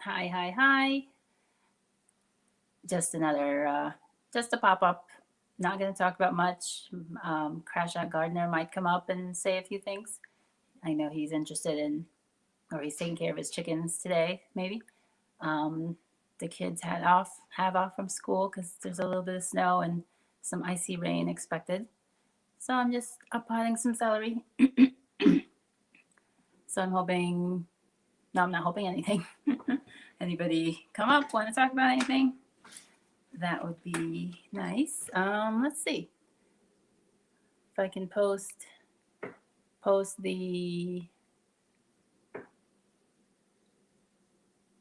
Hi, hi, hi. Just another, just a pop up. Not going to talk about much. Crash Out Gardener might come up and say a few things. I know he's interested in, or he's taking care of his chickens today, maybe. Um, the kids have off from school because there's a little bit of snow and some icy rain expected. So I'm just up potting some celery. So I'm hoping, no, I'm not hoping anything. Anybody come up, want to talk about anything? That would be nice. Let's see if I can post the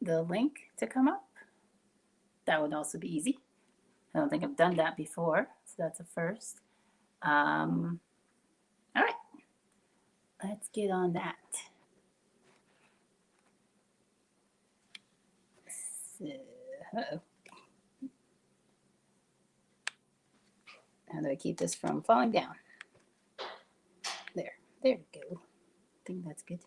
link to come up. That would also be easy. I don't think I've done that before, so that's a first. All right, let's get on that. So, uh-oh. How do I keep this from falling down? There we go. I think that's good.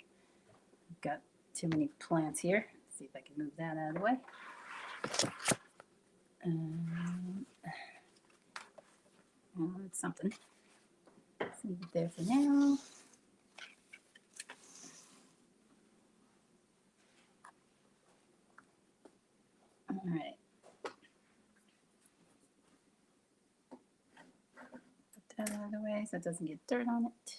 I've got too many plants here. Let's see if I can move that out of the way. It's something. Let's leave it there for now. All right. Put that out of the way so it doesn't get dirt on it.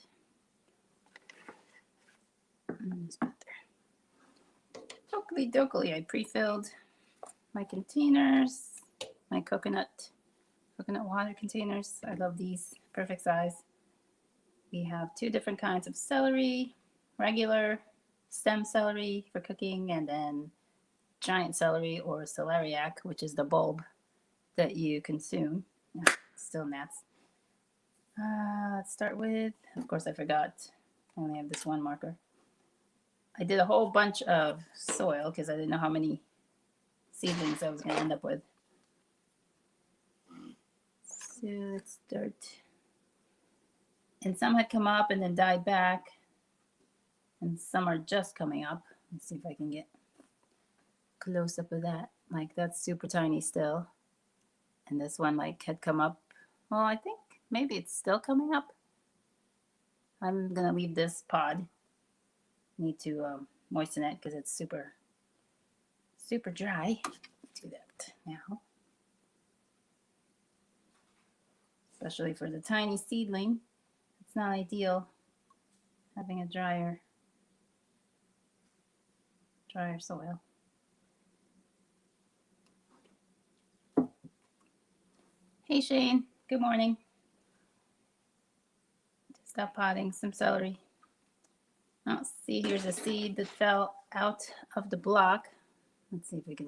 Oakley dokley, I pre-filled my containers, my coconut water containers. I love these, perfect size. We have two different kinds of celery, regular stem celery for cooking, and then giant celery or celeriac, which is the bulb that you consume. Yeah, still gnats. Let's start with, of course I forgot, I only have this one marker. I did a whole bunch of soil because I didn't know how many seedlings I was going to end up with. So let's start. And some had come up and then died back. And some are just coming up. Let's see if I can get close up of that. Like that's super tiny still. And this one like had come up. Well, I think maybe it's still coming up. I'm going to leave this pod. Need to moisten it because it's super dry. Do that now. Especially for the tiny seedling. It's not ideal having a drier soil. Hey Shane, good morning. Just up potting some celery. Oh, see, here's a seed that fell out of the block. Let's see if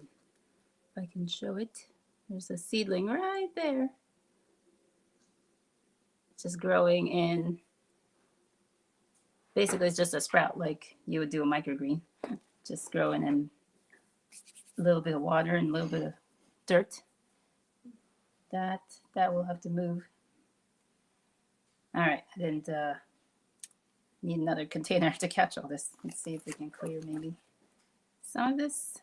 I can show it. There's a seedling right there. It's just growing in. Basically, it's just a sprout like you would do a microgreen. Just growing in a little bit of water and a little bit of dirt. That will have to move. All right, I didn't need another container to catch all this. Let's see if we can clear maybe some of this.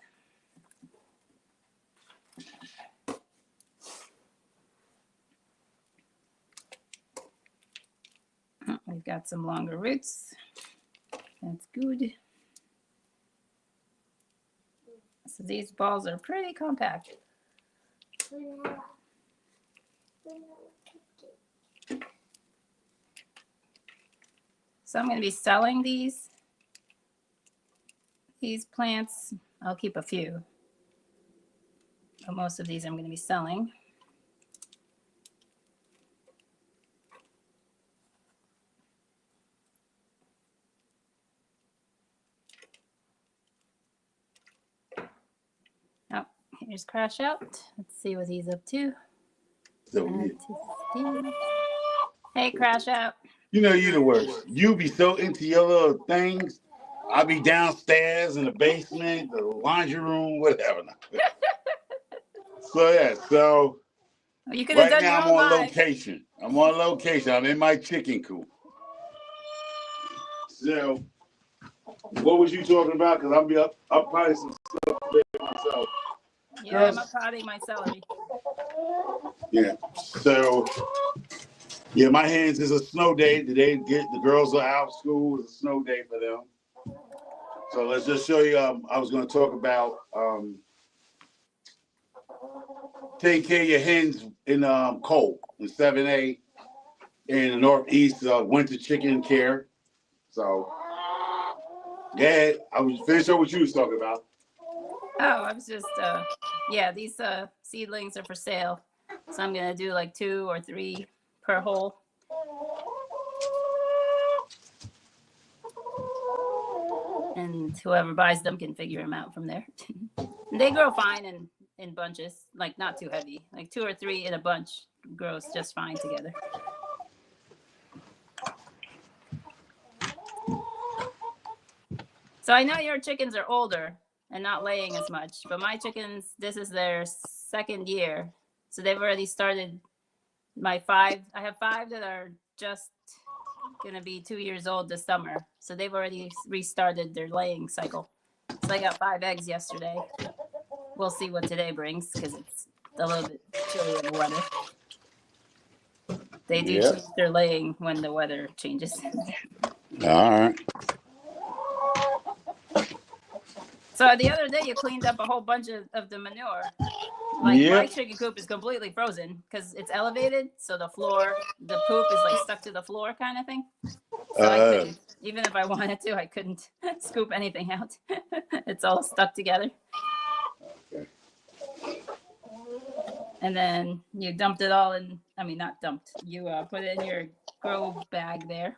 Oh, we've got some longer roots. That's good. So these balls are pretty compact. So I'm going to be selling these plants. I'll keep a few, but most of these I'm going to be selling. Oh, here's Crash Out. Let's see what he's up to. So, hey, Crash Out. you know you the worst. You be so into your little things. I be downstairs in the basement, the laundry room, whatever. So yeah, so You could have right done now your I'm own on live. location. I'm in my chicken coop. So What was you talking about? Because I'll be up probably some stuff today myself. Yeah, I'm potting my celery. Yeah. So yeah, my hands is a snow day. Today the girls are out of school. It's a snow day for them. So let's just show you. I was going to talk about taking care of your hens in cold in 7A in the Northeast winter chicken care. So yeah, I was finish up what you was talking about. Oh, I was just yeah, these seedlings are for sale. So I'm gonna do like 2 or 3 per hole. And whoever buys them can figure them out from there. They grow fine in bunches, like not too heavy. Like 2 or 3 in a bunch grows just fine together. So I know your chickens are older and not laying as much, but my chickens, this is their 2nd year. So they've already started my 5. I have 5 that are just going to be 2 years old this summer. So they've already restarted their laying cycle. So I got 5 eggs yesterday. We'll see what today brings because it's a little bit chilly in the weather. They do change their laying when the weather changes. All right. So the other day you cleaned up a whole bunch of the manure. Like my chicken coop is completely frozen because it's elevated, so the poop is like stuck to the floor kind of thing. So I couldn't, even if I wanted to, I couldn't scoop anything out. It's all stuck together. Okay. And then you dumped it all in, I mean, not dumped, you put it in your grow bag there.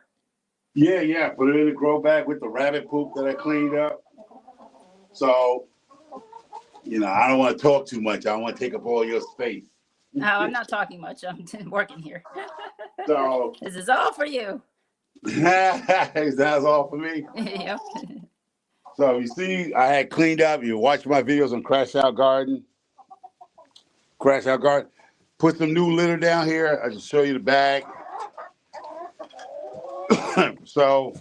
Yeah, put it in the grow bag with the rabbit poop that I cleaned up. So, I don't want to talk too much. I don't want to take up all your space. No, I'm not talking much. I'm working here. So this is all for you. That's all for me. Yep. So you see, I had cleaned up. You watch my videos on Crash Out Garden. Put some new litter down here. I just show you the bag. So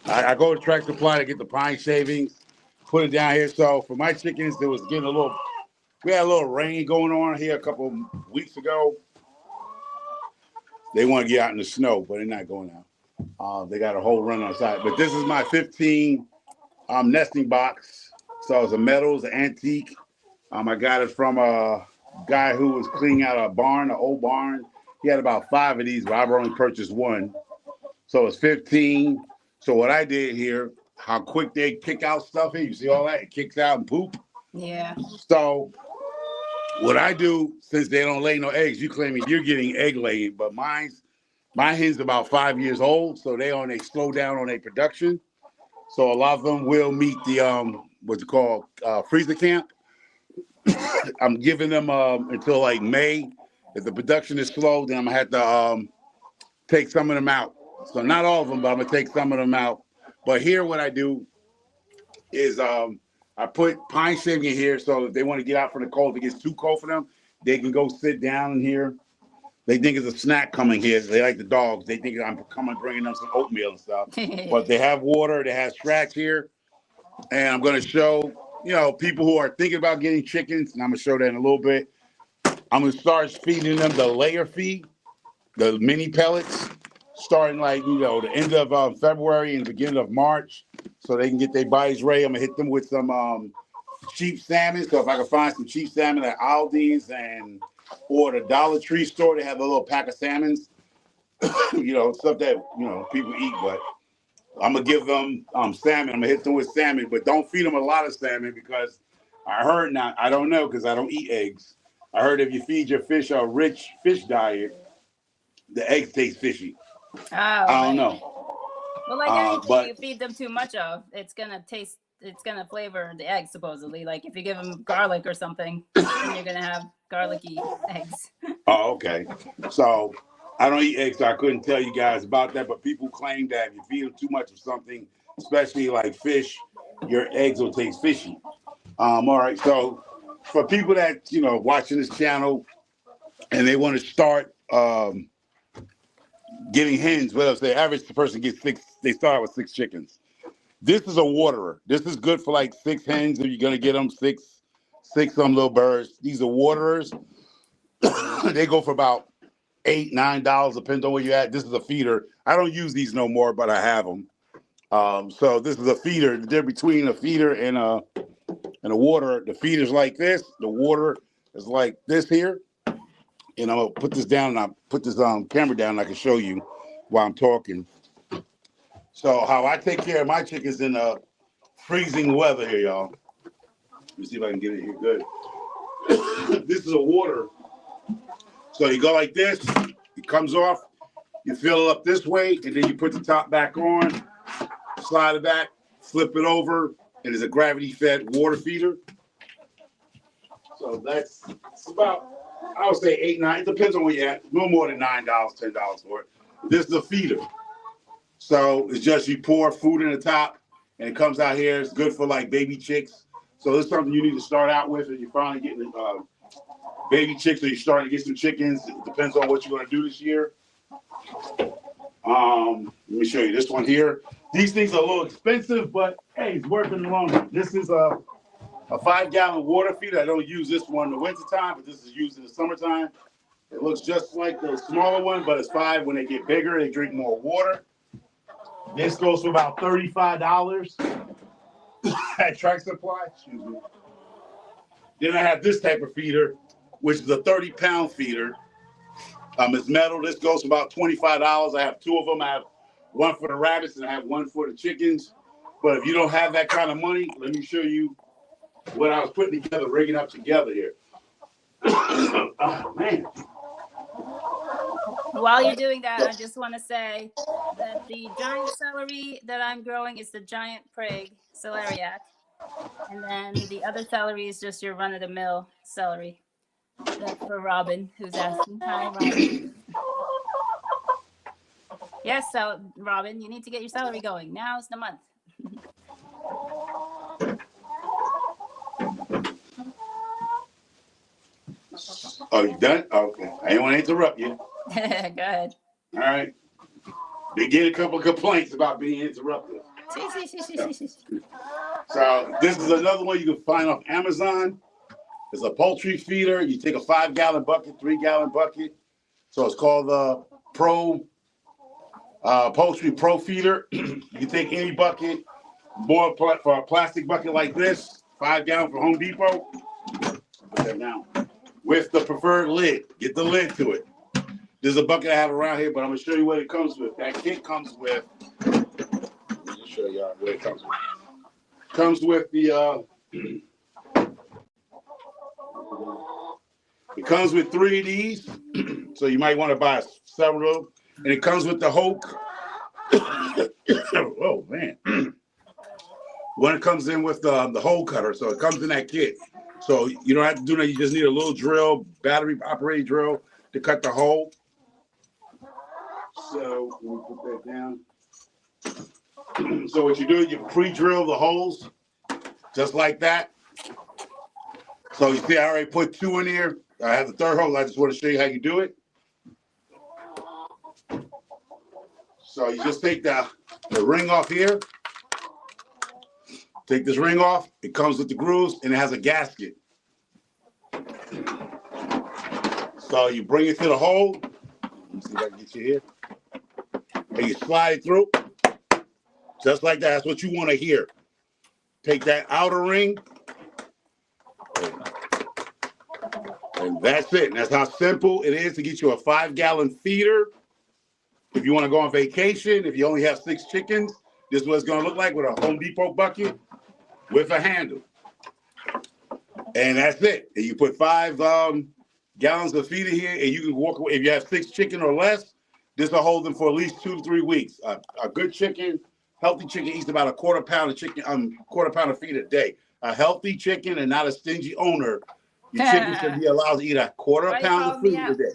I go to Tractor Supply to get the pine shavings. Put it down here. So for my chickens, we had a little rain going on here a couple weeks ago. They want to get out in the snow, but they're not going out. They got a whole run outside. But this is my 15 nesting box. So it's a metal, it's an antique. I got it from a guy who was cleaning out an old barn. He had about 5 of these, but I've only purchased 1. So it's 15. So what I did here, how quick they kick out stuff here. You see all that? It kicks out and poop. Yeah. So what I do, since they don't lay no eggs, you claiming you're getting egg laying, but my hen's about 5 years old, so they slow down on their production. So a lot of them will meet the what's it called, freezer camp. I'm giving them until like May. If the production is slow, then I'm gonna have to take some of them out. So not all of them, but I'm gonna take some of them out. But here, what I do is I put pine shaving in here, so if they want to get out from the cold, if it gets too cold for them, they can go sit down in here. They think it's a snack coming here. They like the dogs. They think I'm coming bringing them some oatmeal and stuff. But they have water. They have scratch here, and I'm gonna show people who are thinking about getting chickens, and I'm gonna show that in a little bit. I'm gonna start feeding them the layer feed, the mini pellets, starting the end of February and beginning of March, so they can get their bodies ready. I'm gonna hit them with some cheap salmon. So if I can find some cheap salmon at Aldi's or the Dollar Tree store, they have a little pack of salmons, stuff that people eat. But I'm gonna give them salmon. I'm gonna hit them with salmon, but don't feed them a lot of salmon because I heard now. I don't know because I don't eat eggs. I heard if you feed your fish a rich fish diet, the eggs taste fishy. Oh, I don't know. Well, like anything you feed them too much of, it's gonna flavor the egg supposedly. Like if you give them garlic or something, then you're gonna have garlicky eggs. Oh, okay. So I don't eat eggs, so I couldn't tell you guys about that. But people claim that if you feed them too much of something, especially like fish, your eggs will taste fishy. All right. So for people that watching this channel and they want to start getting hens, well, if the average person gets 6, they start with 6 chickens. This is a waterer. This is good for like 6 hens if you're gonna get them six some little birds. These are waterers. They go for about $8, $9, depends on where you're at. This is a feeder. I don't use these no more, but I have them. So this is a feeder. The difference between a feeder and a water. The feeder's like this. The water is like this here. And I'm gonna put this down, and I'll put this camera down, and I can show you while I'm talking. So how I take care of my chickens in freezing weather here, y'all. Let me see if I can get it here good. This is a water. So you go like this, it comes off, you fill it up this way, and then you put the top back on, slide it back, flip it over, and it's a gravity-fed water feeder. So that's about, I would say $8, $9. It depends on where you're at. No more than $9, $10 for it. This is a feeder. So it's just you pour food in the top, and it comes out here. It's good for like baby chicks. So this is something you need to start out with, and you're finally getting baby chicks, or you're starting to get some chickens. It depends on what you're going to do this year. Let me show you this one here. These things are a little expensive, but hey, it's worth it in the long run. This is a 5-gallon water feeder. I don't use this one in the wintertime, but this is used in the summertime. It looks just like the smaller one, but it's 5. When they get bigger, they drink more water. This goes for about $35 at Track Supply. Excuse me. Then I have this type of feeder, which is a 30-pound feeder. It's metal. This goes for about $25. I have 2 of them. I have one for the rabbits and I have one for the chickens. But if you don't have that kind of money, let me show you what I was putting together, rigging up together here. Oh, man. While you're doing that, I just want to say that the giant celery that I'm growing is the giant prig celeriac. And then the other celery is just your run-of-the-mill celery. That's for Robin, who's asking. Hi, Robin. Yes, so Robin, you need to get your celery going. Now's the month. Oh, you done? Okay. I didn't want to interrupt you. Go ahead. All right. They get a couple of complaints about being interrupted. So this is another one you can find off Amazon. It's a poultry feeder. You take a 5-gallon bucket, 3-gallon bucket. So it's called the Poultry Pro Feeder. You can take any bucket, more for a plastic bucket like this, 5-gallon from Home Depot. Put that down. With the preferred lid. Get the lid to it. There's a bucket I have around here, but I'm going to show you what it comes with. That kit comes with, let me just show y'all what it comes with. Comes with the, it comes with 3 of these, so you might want to buy several. And it comes with the whole, oh man. When it comes in with the hole cutter, so it comes in that kit. So you don't have to do that, you just need a little drill, battery operated drill to cut the hole. So we'll put that down. So what you do is you pre-drill the holes, just like that. So you see I already put 2 in there. I have the 3rd hole. I just want to show you how you do it. So you just take the ring off here. Take this ring off. It comes with the grooves and it has a gasket. So you bring it to the hole. Let me see if I can get you here. And you slide it through. Just like that. That's what you want to hear. Take that outer ring. And that's it. And that's how simple it is to get you a 5-gallon feeder. If you want to go on vacation, if you only have 6 chickens, this is what it's going to look like with a Home Depot bucket with a handle. And that's it. And you put 5 gallons of feeder here, and you can walk away. If you have 6 chicken or less, this will hold them for at least 2 to 3 weeks. A good chicken, healthy chicken eats about a quarter pound of feed a day. A healthy chicken and not a stingy owner, your chicken should be allowed to eat a quarter pound of food a day.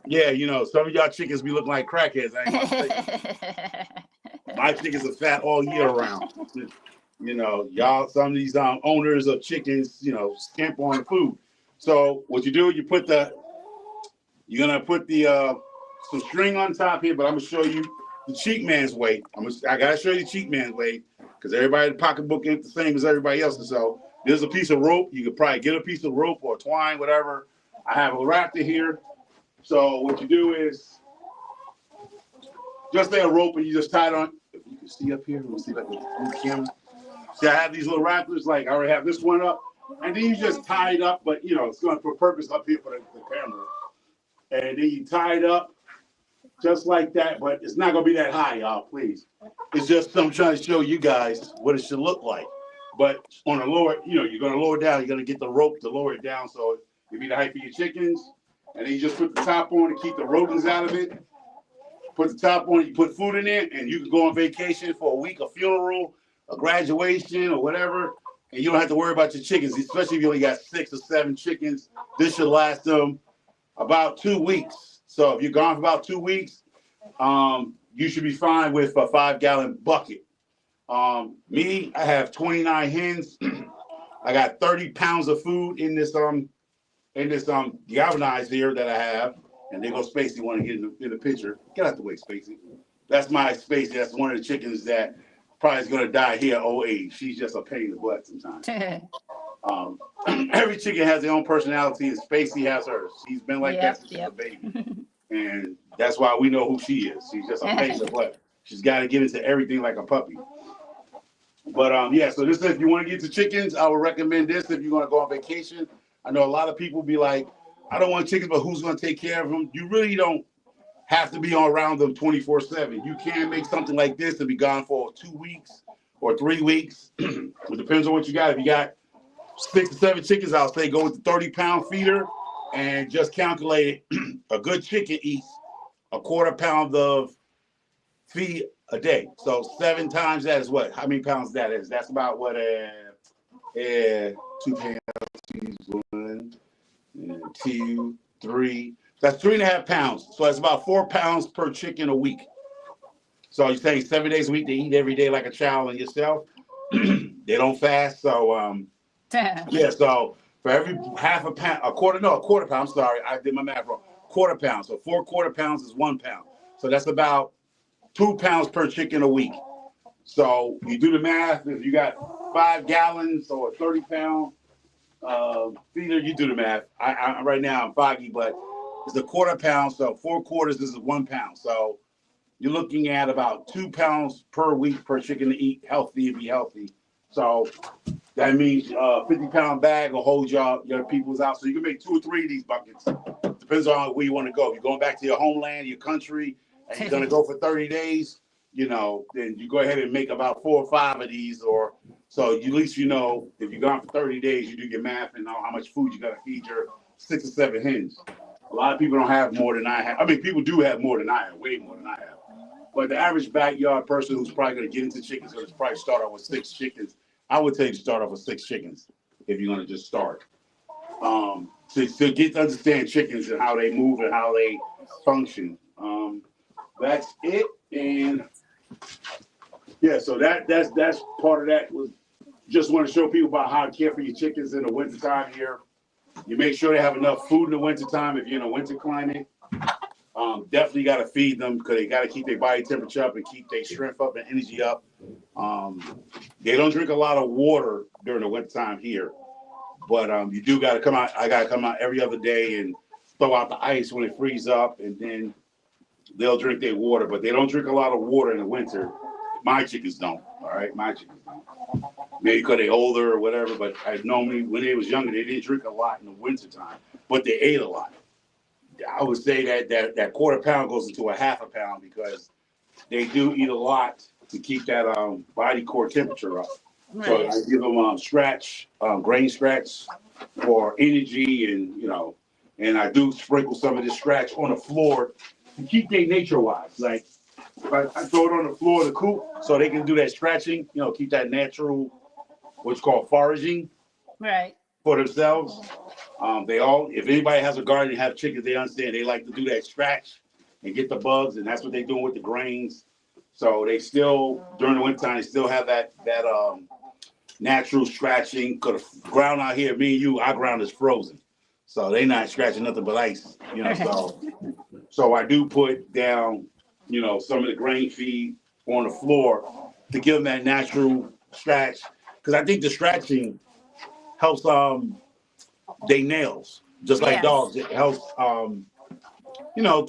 Yeah, you know, some of y'all chickens be looking like crackheads. I ain't gonna say. My chickens are fat all year round. You know, y'all, some of these owners of chickens, you know, skimp on the food. So what you do, you're gonna put the some string on top here, but I'm gonna show you the cheap man's way. I gotta show you the cheap man's way because everybody's pocketbook ain't the same as everybody else's. So there's a piece of rope. You could probably get a piece of rope or twine, whatever. I have a raptor here. So what you do is just lay a rope and you just tie it on. If you can see up here, we'll see like the camera. See, I have these little raptors. Like I already have this one up, and then you just tie it up. But you know, it's going for purpose up here for the camera. And then you tie it up just like that. But it's not going to be that high, y'all. Please. It's just I'm trying to show you guys what it should look like. But on the lower, you know, you're going to lower it down. You're going to get the rope to lower it down. So you be the height for your chickens. And then you just put the top on to keep the rodents out of it. Put the top on, you put food in it, and you can go on vacation for a week, a funeral, a graduation, or whatever, and you don't have to worry about your chickens, especially if you only got 6 or 7 chickens. This should last them about 2 weeks. So if you're gone for about 2 weeks, you should be fine with a 5-gallon bucket. Me, I have 29 hens. I got 30 pounds of food in this galvanized here that I have. And there goes Spacey, want to get in the picture. Get out the way, Spacey. That's my Spacey. That's one of the chickens that probably is going to die here at old age. She's just a pain in the butt sometimes. Every chicken has their own personality, and Spacey has hers. She's been like that since she's a baby. And that's why we know who she is. She's just a pain in the butt. She's got to get into everything like a puppy. But yeah, so this is if you want to get to chickens, I would recommend this if you're going to go on vacation. I know a lot of people be like, I don't want chickens, but who's going to take care of them? You really don't have to be around them 24/7. You can make something like this and be gone for 2 weeks or 3 weeks. It depends on what you got. If you got 6 or 7 chickens, I'll say go with the 30-pound feeder and just calculate it. A good chicken eats a quarter pound of feed a day. So 7 times that is what? How many pounds that is? That's about what? 2 pounds, 1, 2, 3. That's 3.5 pounds. So that's about 4 pounds per chicken a week. So you're saying 7 days a week they eat every day like a child and yourself. They don't fast. So yeah. So for every half a pound, a quarter pound. I'm sorry, I did my math wrong. Quarter pound. So 4 quarter pounds is 1 pound. So that's about 2 pounds per chicken a week. So you do the math. If you got 5 gallons or a 30-pound feeder, you do the math. I right now I'm foggy, but it's a quarter pound. So 4 quarters is 1 pound. So you're looking at about 2 pounds per week per chicken to eat healthy and be healthy. So that means 50-pound bag will hold your people's out. So you can make 2 or 3 of these buckets. Depends on where you want to go. If you're going back to your homeland, your country, and you're going to go for 30 days, you know, then you go ahead and make about 4 or 5 of these. Or so at least you know if you're gone for 30 days, you do your math and know how much food you got to feed your 6 or 7 hens. A lot of people don't have more than I have. I mean, people do have more than I have, way more than I have. But the average backyard person who's probably going to get into chickens is going to probably start off with 6 chickens. I would say start off with 6 chickens if you're going to just start. To get to understand chickens and how they move and how they function. That's it. And yeah, so that's part of that. Was just want to show people about how to care for your chickens in the wintertime here. You make sure they have enough food in the wintertime if you're in a winter climate. Definitely got to feed them because they got to keep their body temperature up and keep their strength up and energy up. They don't drink a lot of water during the wintertime here, but you do got to come out. I got to come out every other day and throw out the ice when it freezes up, and then they'll drink their water. But they don't drink a lot of water in the winter. My chickens don't. All right, my chickens don't. Maybe because they're older or whatever. But I normally, when they was younger, they didn't drink a lot in the wintertime, but they ate a lot. I would say that quarter pound goes into a half a pound because they do eat a lot to keep that body core temperature up. Right. So I give them scratch, grain scratch for energy, and you know, and I do sprinkle some of this scratch on the floor to keep their nature wise. Like I throw it on the floor of the coop so they can do that scratching, you know, keep that natural, what's called foraging, right, for themselves. If anybody has a garden and have chickens, they understand they like to do that scratch and get the bugs, and that's what they're doing with the grains. So they still, during the wintertime, they still have that natural scratching. Cause the ground out here, me and you, our ground is frozen. So they not scratching nothing but ice, you know, so I do put down some of the grain feed on the floor to give them that natural scratch. Because I think the scratching helps their nails, just like Yes. dogs. It helps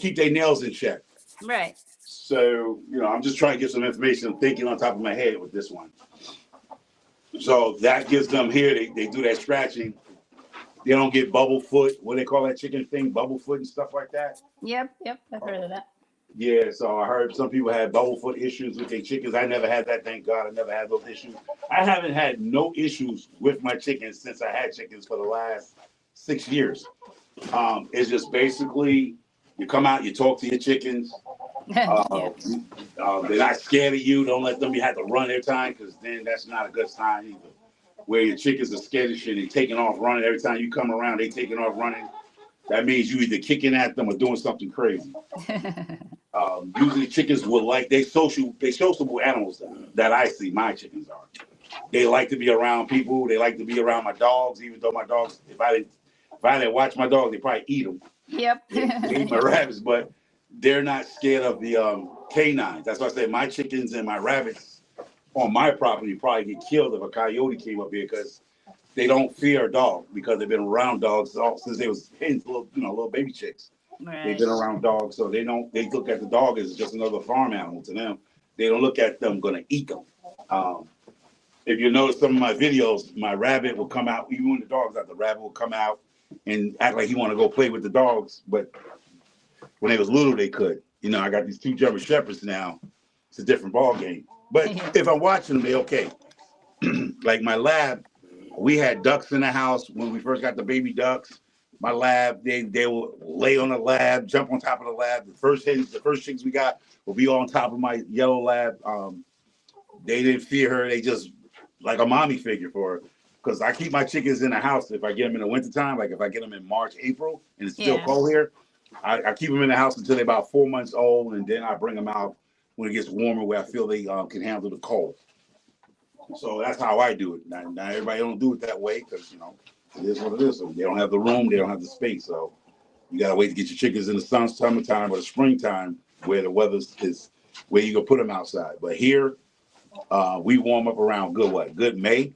keep their nails in check. Right. So I'm just trying to get some information. I'm thinking on top of my head with this one. So that gives them here. They do that scratching. They don't get bubble foot. What they call that chicken thing, bubble foot and stuff like that. Yep. Yep. I've heard of that. Yeah, so I heard some people had bubble foot issues with their chickens. I never had that, thank God. I never had those issues. I haven't had no issues with my chickens since I had chickens for the last 6 years. It's just basically you come out, you talk to your chickens. Yeah. They're not scared of you. Don't let them. You have to run every time because then that's not a good sign either. Where your chickens are scared of shit, they taking off running every time you come around. They taking off running. That means you either kicking at them or doing something crazy. Usually chickens will they sociable animals that I see. My chickens are. They like to be around people. They like to be around my dogs. Even though my dogs, if I didn't watch my dogs, they probably eat them. Yep. They eat my rabbits, but they're not scared of the canines. That's why I say my chickens and my rabbits on my property probably get killed if a coyote came up here because they don't fear a dog because they've been around dogs since they was hens, little baby chicks. They've Right. been around dogs, so they don't. They look at the dog as just another farm animal to them. They don't look at them going to eat them. Um, if you notice some of my videos, my rabbit will come out. Even when the dog's out, the rabbit will come out and act like he want to go play with the dogs. But when they was little, they could. I got these two German shepherds now. It's a different ball game. But if I'm watching them, they okay. Like my lab, we had ducks in the house when we first got the baby ducks. My lab, they will lay on the lab, jump on top of the lab. The first chicks we got will be on top of my yellow lab. They didn't fear her. They just like a mommy figure for her. Because I keep my chickens in the house if I get them in the wintertime, like if I get them in March, April, and it's still cold here, I keep them in the house until they're about 4 months old, and then I bring them out when it gets warmer where I feel they can handle the cold. So that's how I do it. Now everybody don't do it that way because it is what it is. So they don't have the room, they don't have the space. So you gotta wait to get your chickens in the summertime or the springtime where the weather is where you can put them outside. But here, we warm up around good May.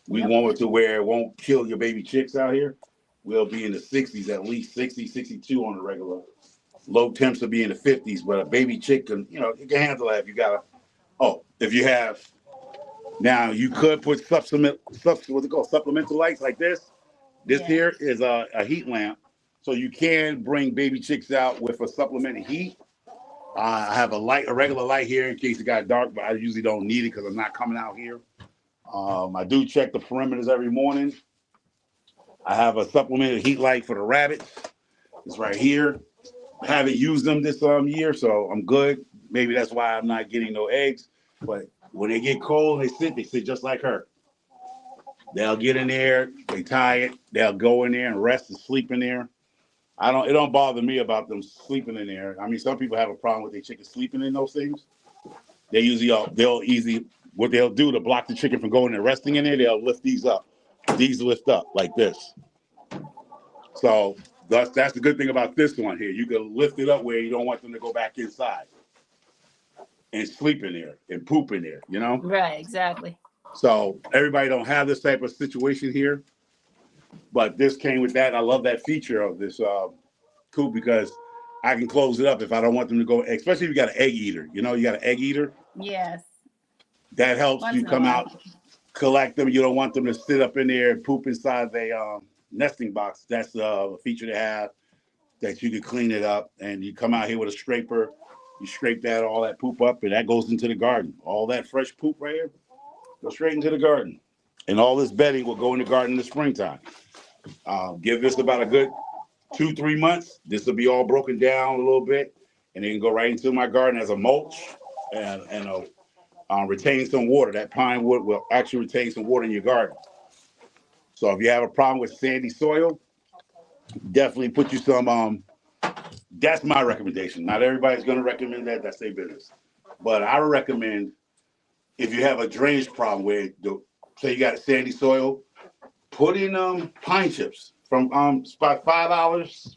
We warm up to where it won't kill your baby chicks out here. We'll be in the 60s, at least 60, 62 on the regular. Low temps will be in the 50s, but a baby chick can, you can handle that if you got if you have. Now you could put what's it called, supplemental lights like this. This here is a heat lamp, so you can bring baby chicks out with a supplemented heat. I have a regular light here in case it got dark, but I usually don't need it because I'm not coming out here. I do check the perimeters every morning. I have a supplemented heat light for the rabbits. It's right here. I haven't used them this year, so I'm good. Maybe that's why I'm not getting no eggs. But when they get cold, they sit just like her. They'll get in there, they tie it, they'll go in there and rest and sleep in there. It don't bother me about them sleeping in there. I mean, some people have a problem with their chicken sleeping in those things. What they'll do to block the chicken from going and resting in there, they'll lift these up. These lift up like this. So that's the good thing about this one here. You can lift it up where you don't want them to go back inside and sleep in there and poop in there. Right, exactly. So everybody don't have this type of situation here, but this came with that. I love that feature of this coop because I can close it up if I don't want them to go, especially if you got an egg eater. You got an egg eater. Yes. That helps Once you in a come while. out, collect them. You don't want them to sit up in there and poop inside the nesting box. That's a feature they have that you can clean it up, and you come out here with a scraper. You scrape all that poop up, and that goes into the garden. All that fresh poop right here goes straight into the garden, and all this bedding will go in the garden in the springtime. Give this about a good 2-3 months. This will be all broken down a little bit, and it can go right into my garden as a mulch and retain some water. That pine wood will actually retain some water in your garden. So if you have a problem with sandy soil, definitely put you some. That's my recommendation. Not everybody's going to recommend that. That's their business. But I recommend if you have a drainage problem where, say you got sandy soil, put in pine chips from about $5,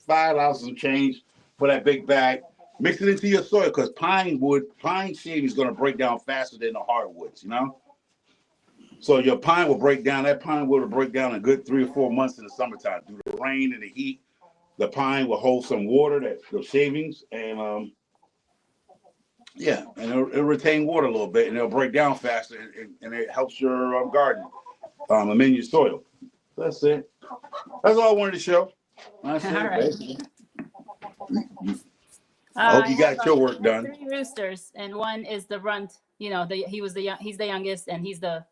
$5 and change for that big bag. Mix it into your soil because pine shaving is going to break down faster than the hardwoods, you know? So your pine will break down. That pine wood will break down a good 3 or 4 months in the summertime. Through the rain and the heat, the pine will hold some water, that the shavings, and yeah, and it'll retain water a little bit, and it'll break down faster, and it helps your garden amend your soil. That's it. That's all I wanted to show. That's All it, right. basically. I hope you got your work done. 3 roosters, and one is the runt. You know, he's the youngest, and he's the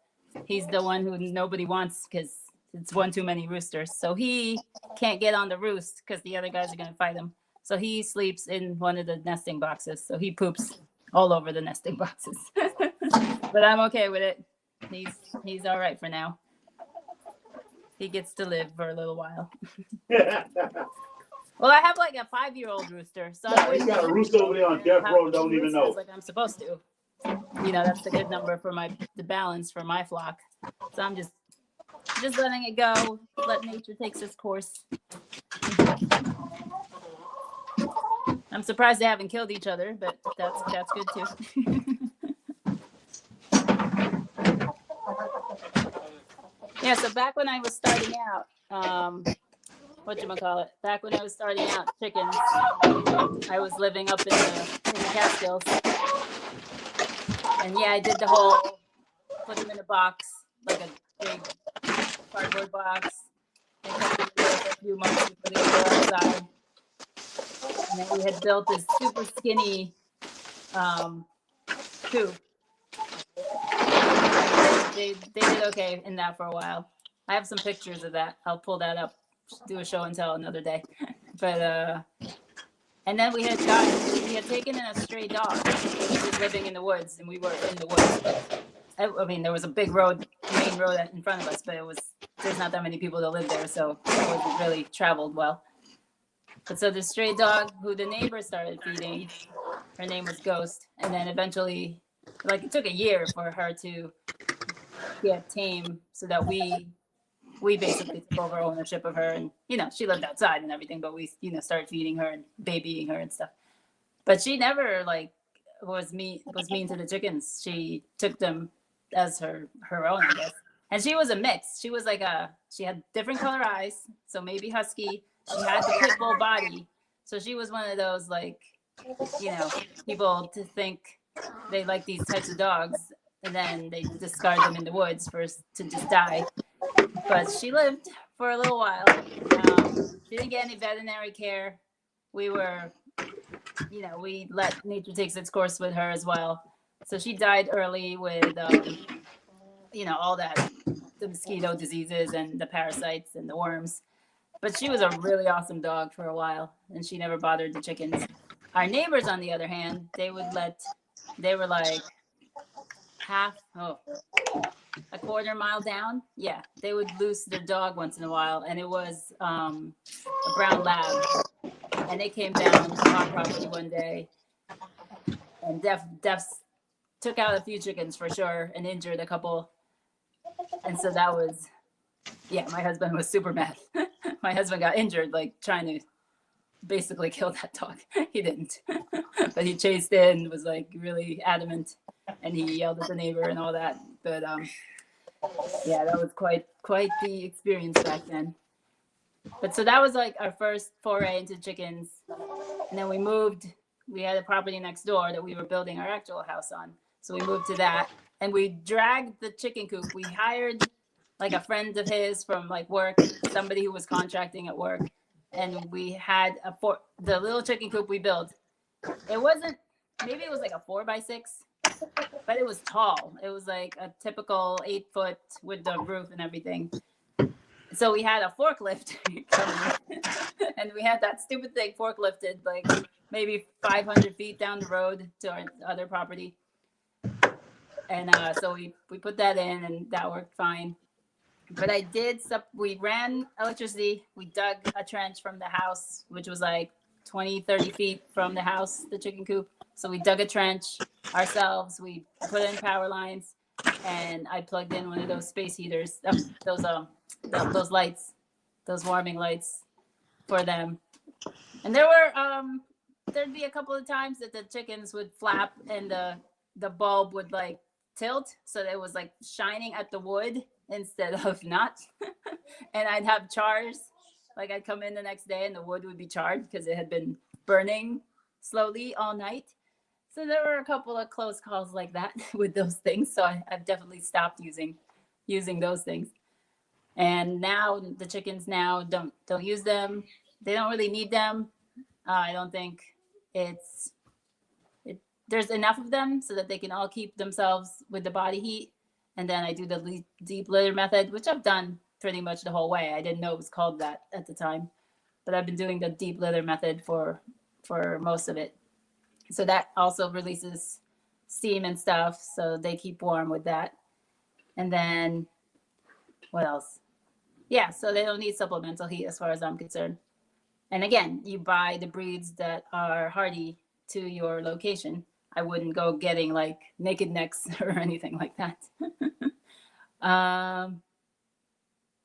one who nobody wants because it's one too many roosters. So he can't get on the roost because the other guys are gonna fight him. So he sleeps in one of the nesting boxes. So he poops all over the nesting boxes. But I'm okay with it. He's all right for now. He gets to live for a little while. Well, I have like a 5-year-old rooster. So you got a rooster over there on death row, don't even know. Like I'm supposed to. You know, that's a good number for the balance for my flock. So I'm just letting it go. Let nature take its course. I'm surprised they haven't killed each other, but that's good too. Yeah, so back when I was starting out, back when I was starting out chickens, I was living up in the Catskills. And yeah, I did the whole put them in a box, like a big cardboard box, and kept them there for a few months before they would go outside. And then we had built this super skinny coop. They did okay in that for a while. I have some pictures of that. I'll pull that up, do a show and tell another day. But and then we had taken in a stray dog. He was living in the woods, and we were in the woods. I mean, there was a big main road in front of us, but there's not that many people that live there, so it wasn't really traveled well. But so the stray dog who the neighbor started feeding, her name was Ghost, and then eventually, like it took a year for her to get tame, so that we basically took over ownership of her, and she lived outside and everything, but we started feeding her and babying her and stuff. But she never was mean to the chickens. She took them as her own, I guess. And she was a mix. She was she had different color eyes, so maybe husky. She had the pit bull body, so she was one of those people to think they like these types of dogs, and then they discard them in the woods to just die. But she lived for a little while. She didn't get any veterinary care. We were, we let nature take its course with her as well. So she died early with, all that, the mosquito diseases and the parasites and the worms. But she was a really awesome dog for a while, and she never bothered the chickens. Our neighbors, on the other hand, they were like a quarter mile down. Yeah, they would loose their dog once in a while, and it was a brown lab. And they came down to our property one day, and Def took out a few chickens for sure, and injured a couple. And so that was, my husband was super mad. My husband got injured, trying to basically kill that dog. He didn't, but he chased in, was really adamant, and he yelled at the neighbor and all that. But that was quite the experience back then. But so that was our first foray into chickens. And then we moved. We had a property next door that we were building our actual house on. So we moved to that, and we dragged the chicken coop. We hired a friend of his from work, somebody who was contracting at work. And we had the little chicken coop we built. It wasn't, maybe it was a 4x6, but it was tall. It was a typical 8-foot with the roof and everything. So we had a forklift coming, and we had that stupid thing forklifted maybe 500 feet down the road to our other property. And so we put that in, and that worked fine. But we ran electricity. We dug a trench from the house, which was 20, 30 feet from the house, the chicken coop. So we dug a trench ourselves. We put in power lines, and I plugged in one of those space heaters, those lights, those warming lights for them. And there were there'd be a couple of times that the chickens would flap and the bulb would like tilt, so that it was like shining at the wood instead of not. And I'd have chars. Like I'd come in the next day and the wood would be charred because it had been burning slowly all night. So there were a couple of close calls like that with those things. So I've definitely stopped using those things. And now the chickens now don't use them. They don't really need them. I don't think it's there's enough of them so that they can all keep themselves with the body heat. And then I do the deep litter method, which I've done pretty much the whole way. I didn't know it was called that at the time, but I've been doing the deep litter method for most of it. So that also releases steam and stuff, so they keep warm with that. And then what else? Yeah, so they don't need supplemental heat as far as I'm concerned. And again, you buy the breeds that are hardy to your location. I wouldn't go getting like naked necks or anything like that.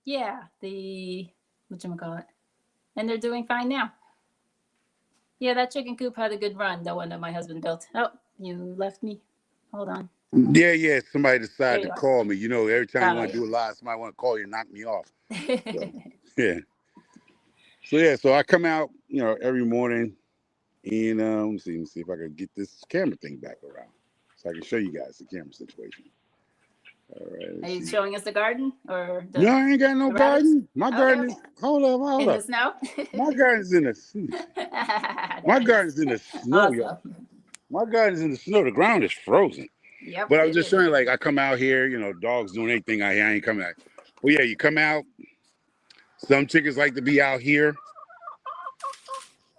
Yeah, the whatchamacallit. And they're doing fine now. Yeah, that chicken coop had a good run, the one that my husband built. Oh, you left me. Hold on. Yeah. Somebody There decided to you are. call me. You know, every time you Oh, want to yeah. do a live, somebody want to call you and knock me off. So, yeah. So I come out, you know, every morning, and let me see if I can get this camera thing back around, so I can show you guys the camera situation. All right, Are let's you see. showing us the garden or No, I ain't got no the rabbits? garden. My Okay, garden is okay. hold In the up. snow? My garden's in the my Nice. garden's in the snow, y'all. Awesome. My garden's in the snow. The ground is frozen. Yep, But I was it just is. showing, like, I come out here, you know, dogs doing anything out here. I ain't coming out. Well, yeah, you come out. Some chickens like to be out here,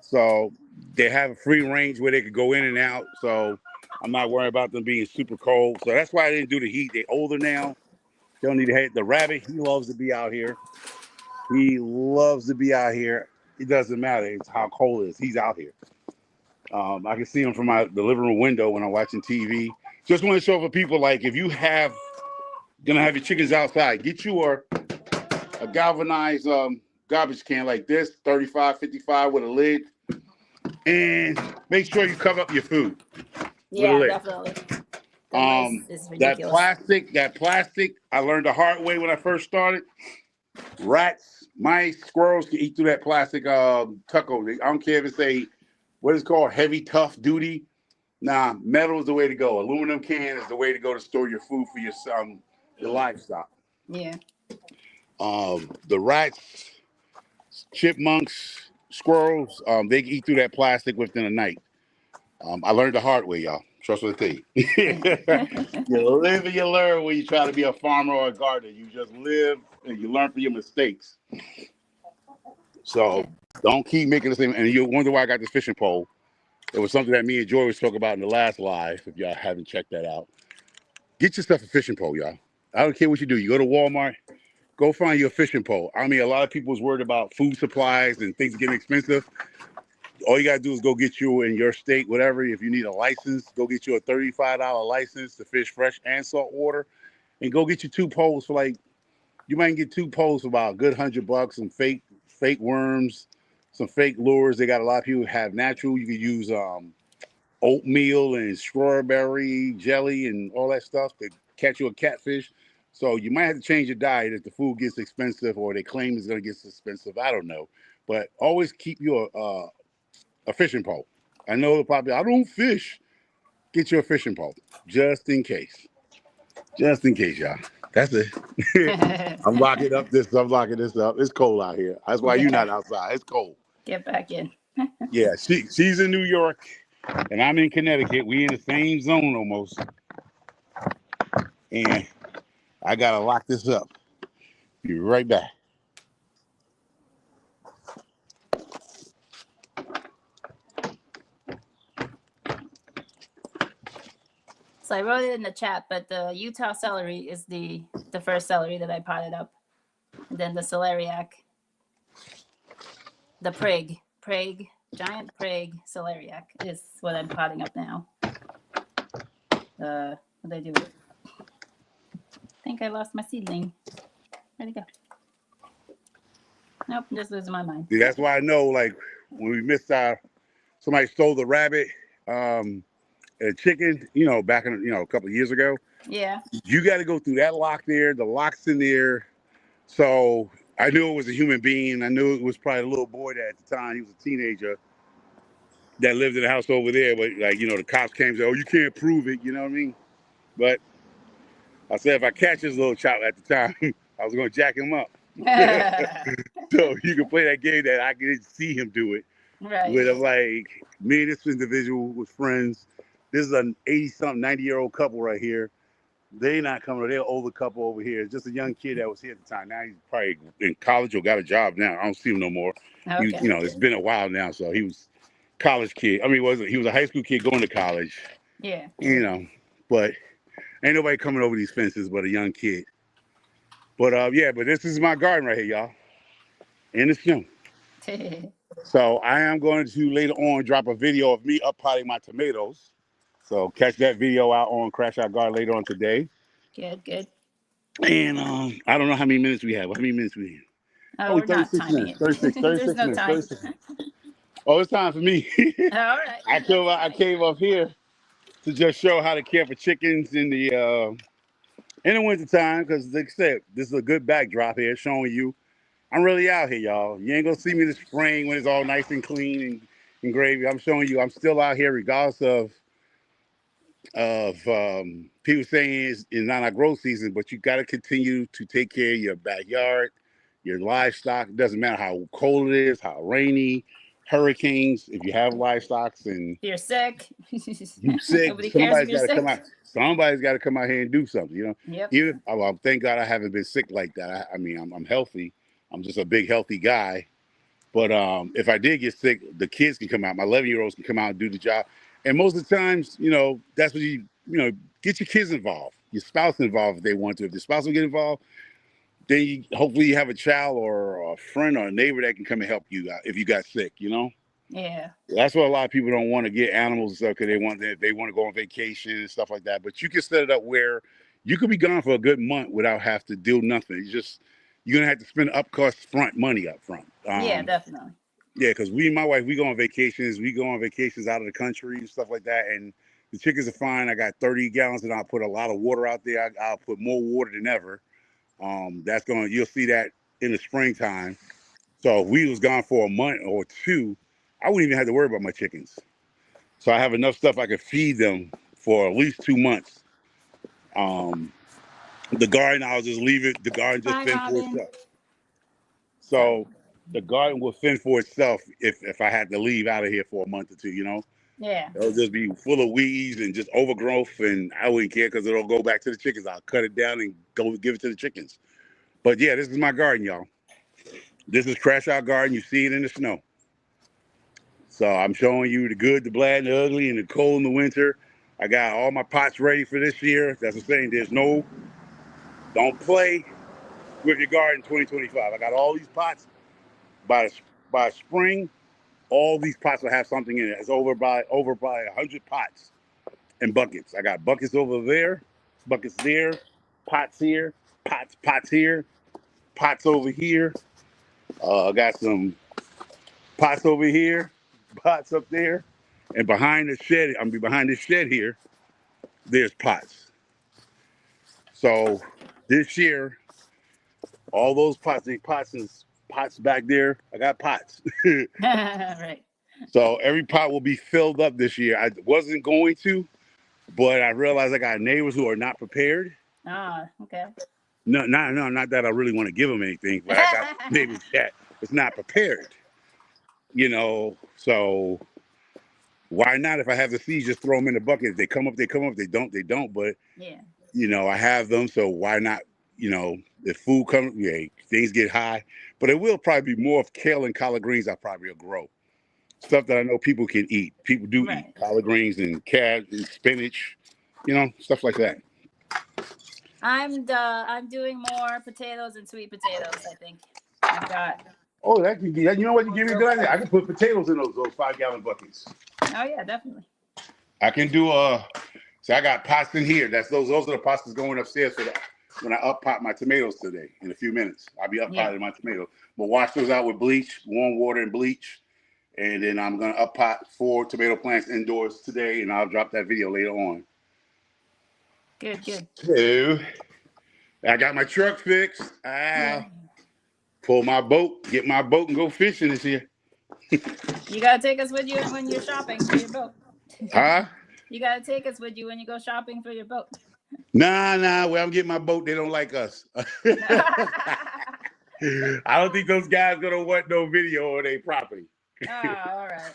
so they have a free range where they could go in and out. So I'm not worried about them being super cold. So that's why I didn't do the heat. They're older now. They don't need to hate the rabbit. He loves to be out here. He loves to be out here. It doesn't matter. It's how cold it is. He's out here. I can see him from the living room window when I'm watching TV. Just want to show for people, like, if you gonna have your chickens outside, get you a galvanized garbage can like this, 35, 55 with a lid, and make sure you cover up your food with a Yeah, lid. definitely. The lice is That ridiculous. plastic, I learned the hard way when I first started. Rats, mice, squirrels can eat through that plastic tucko. I don't care if it's what is called heavy, tough duty. Nah, metal is the way to go. Aluminum can is the way to go to store your food for your livestock. Yeah. The rats, chipmunks, squirrels, they can eat through that plastic within a night. I learned the hard way, y'all. Trust what I tell you. You live and you learn when you try to be a farmer or a gardener. You just live and you learn from your mistakes. So Yeah. don't keep making the same. And you wonder why I got this fishing pole. It was something that me and Joy was talking about in the last live. If y'all haven't checked that out, get yourself a fishing pole, y'all. I don't care what you do. You go to Walmart, go find you a fishing pole. I mean, a lot of people is worried about food supplies and things getting expensive. All you gotta do is go get you in your state, whatever. If you need a license, go get you a $35 license to fish fresh and salt water, and go get you two poles for like, you might get two poles for about a good $100. Some fake worms, some fake lures. They got a lot of people who have natural. You could use oatmeal and strawberry jelly and all that stuff to catch you a catfish. So you might have to change your diet if the food gets expensive or they claim it's going to get expensive. I don't know, but always keep your a fishing pole. I know probably I don't fish. Get you a fishing pole just in case. Just in case, y'all. That's it. I'm locking up this. I'm locking this up. It's cold out here. That's why you're Yeah. not outside. It's cold. Get back in. Yeah, she's in New York and I'm in Connecticut. We in the same zone almost. And I gotta lock this up. Be right back. So I wrote it in the chat, but the Utah celery is the first celery that I potted up. And then the celeriac, the Prague, giant Prague celeriac is what I'm potting up now. What did I do with it? I think I lost my seedling. Where'd it go? Nope, I'm just losing my mind. See, that's why I know, like, when we missed our somebody stole the rabbit, and a chicken, back in, a couple of years ago. Yeah. You got to go through that lock there. The lock's in there. So I knew it was a human being. I knew it was probably a little boy that at the time, he was a teenager that lived in the house over there. But like, the cops came and said, "Oh, you can't prove it." You know what I mean? But I said, if I catch this little chop at the time, I was going to jack him up. So you can play that game that I could see him do it. Right. With like, me and this individual was friends. This is an 80-something, 90-year-old couple right here. They not coming. They're an older couple over here. It's just a young kid that was here at the time. Now he's probably in college or got a job now. I don't see him no more. Okay. It's been a while now. So he was college kid. I mean, he was a high school kid going to college. Yeah. But ain't nobody coming over these fences but a young kid. But but this is my garden right here, y'all. And it's young. So I am going to later on drop a video of me up potting my tomatoes. So catch that video out on Crash Out Garden later on today. Good. And I don't know how many minutes we have. How many minutes we have? We're not 36 timing minutes. it. 36 There's no minutes. time. 36 minutes. Oh, it's time for me. All right. I came up here to just show how to care for chickens in the winter time, because like I said, this is a good backdrop here showing you I'm really out here, y'all. You ain't gonna see me in the spring when it's all nice and clean and gravy. I'm showing you I'm still out here regardless of people saying it's not our growth season, but you got to continue to take care of your backyard, your livestock. It doesn't matter how cold it is, how rainy, hurricanes. If you have livestock and you're sick, you sick, nobody cares if somebody's you're got to sick. come out. Somebody's got to come out here and do something. Yep. Even thank God I haven't been sick like that. I mean, I'm healthy. I'm just a big healthy guy. But if I did get sick, the kids can come out. My 11-year-olds can come out and do the job. And most of the times, that's what get your kids involved, your spouse involved if they want to. If the spouse will get involved, then hopefully you have a child or a friend or a neighbor that can come and help you out if you got sick. Yeah. That's why a lot of people don't want to get animals and stuff, because they want to go on vacation and stuff like that. But you can set it up where you could be gone for a good month without have to do nothing. You're gonna have to spend money up front. Yeah, definitely. Yeah, because my wife, we go on vacations. We go on vacations out of the country and stuff like that. And the chickens are fine. I got 30 gallons, and I'll put a lot of water out there. I'll put more water than ever. You'll see that in the springtime. So if we was gone for a month or two, I wouldn't even have to worry about my chickens. So I have enough stuff I could feed them for at least 2 months. The garden, I'll just leave it. The garden just Bye, fend for Robin. itself. So the garden will fend for itself if I had to leave out of here for a month or two, Yeah. It'll just be full of weeds and just overgrowth, and I wouldn't care because it'll go back to the chickens. I'll cut it down and go give it to the chickens. But yeah, this is my garden, y'all. This is Crash Out Garden. You see it in the snow. So I'm showing you the good, the bad, and the ugly, and the cold in the winter. I got all my pots ready for this year. That's the thing. Don't play with your garden 2025. I got all these pots. By spring, all these pots will have something in it. It's over by 100 pots and buckets. I got buckets over there, buckets there, pots here, pots here, pots over here. I got some pots over here, pots up there, and behind the shed. Behind this shed here. There's pots. So this year, all those pots back there. I got pots. Right. So every pot will be filled up this year. I wasn't going to, but I realized I got neighbors who are not prepared. Okay. No, not that I really want to give them anything, but I got neighbors that is not prepared. So why not? If I have the seeds, just throw them in the bucket. If they come up, they come up. If they don't, they don't. But yeah, I have them, so why not? If food comes, things get high, but it will probably be more of kale and collard greens. I probably will grow. Stuff that I know people can eat. People do eat collard greens and cabbage and spinach, stuff like that. I'm doing more potatoes and sweet potatoes. I think I've got. Oh, that can be. You know what? You give me a good idea. I can put potatoes in those 5-gallon buckets. Oh yeah, definitely. I can do So I got pots in here. Those are the pots that's going upstairs for that. When I up pot my tomatoes today in a few minutes, I'll be up potting my tomatoes. But wash those out with bleach, warm water and bleach. And then I'm gonna up pot 4 tomato plants indoors today, and I'll drop that video later on. Good, good. So I got my truck fixed. Yeah. Pull my boat, get my boat, and go fishing this year. You gotta take us with you when you're shopping for your boat. Huh? You gotta take us with you when you go shopping for your boat. Nah. Where I'm getting my boat, they don't like us. I don't think those guys gonna want no video on their property. Oh, all right.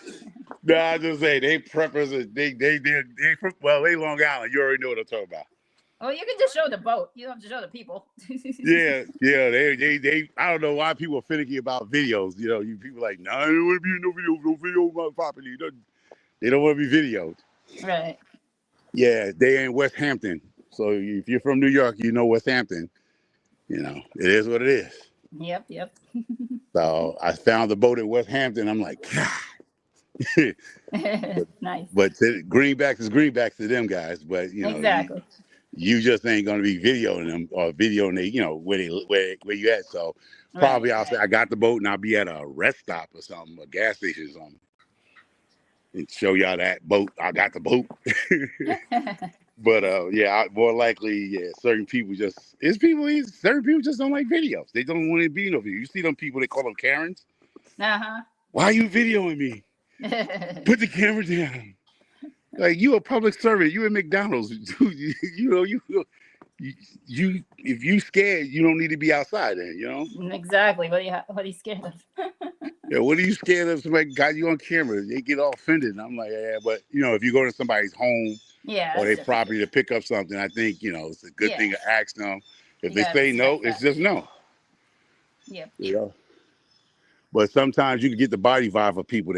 No, I just say they preference they well, they Long Island. You already know what I'm talking about. Well, you can just show the boat. You don't have to show the people. Yeah. They. I don't know why people are finicky about videos. You know, you people like, nah, I don't want to be in no video of my property. They don't want to be videoed. Right. Yeah, they in West Hampton. So if you're from New York, you know West Hampton. You know, it is what it is. Yep. So I found the boat in West Hampton. I'm like, God. Nice. But greenbacks is greenbacks to them guys. But you know, Exactly. you just ain't gonna be videoing them or videoing they, you know, where you at. So probably Right. I'll say I got the boat and I'll be at a rest stop or something, a gas station or something, and show y'all that boat. I got the boat. But yeah, more likely, yeah, certain people just don't like videos. They don't want to be no video. You see them people, they call them Karens. Why are you videoing me? Put the camera down. Like, you a public servant. You at McDonald's. you know, you if you scared, you don't need to be outside then, you know? Exactly. What are you scared of? Yeah, what are you scared of? Somebody got you on camera. They get all offended. And I'm like, yeah, but you know, if you go to somebody's home or their property to pick up something, I think, you know, it's a good thing to ask them. If they say no, it's just no. Yep. You know? But sometimes you can get the body vibe of people.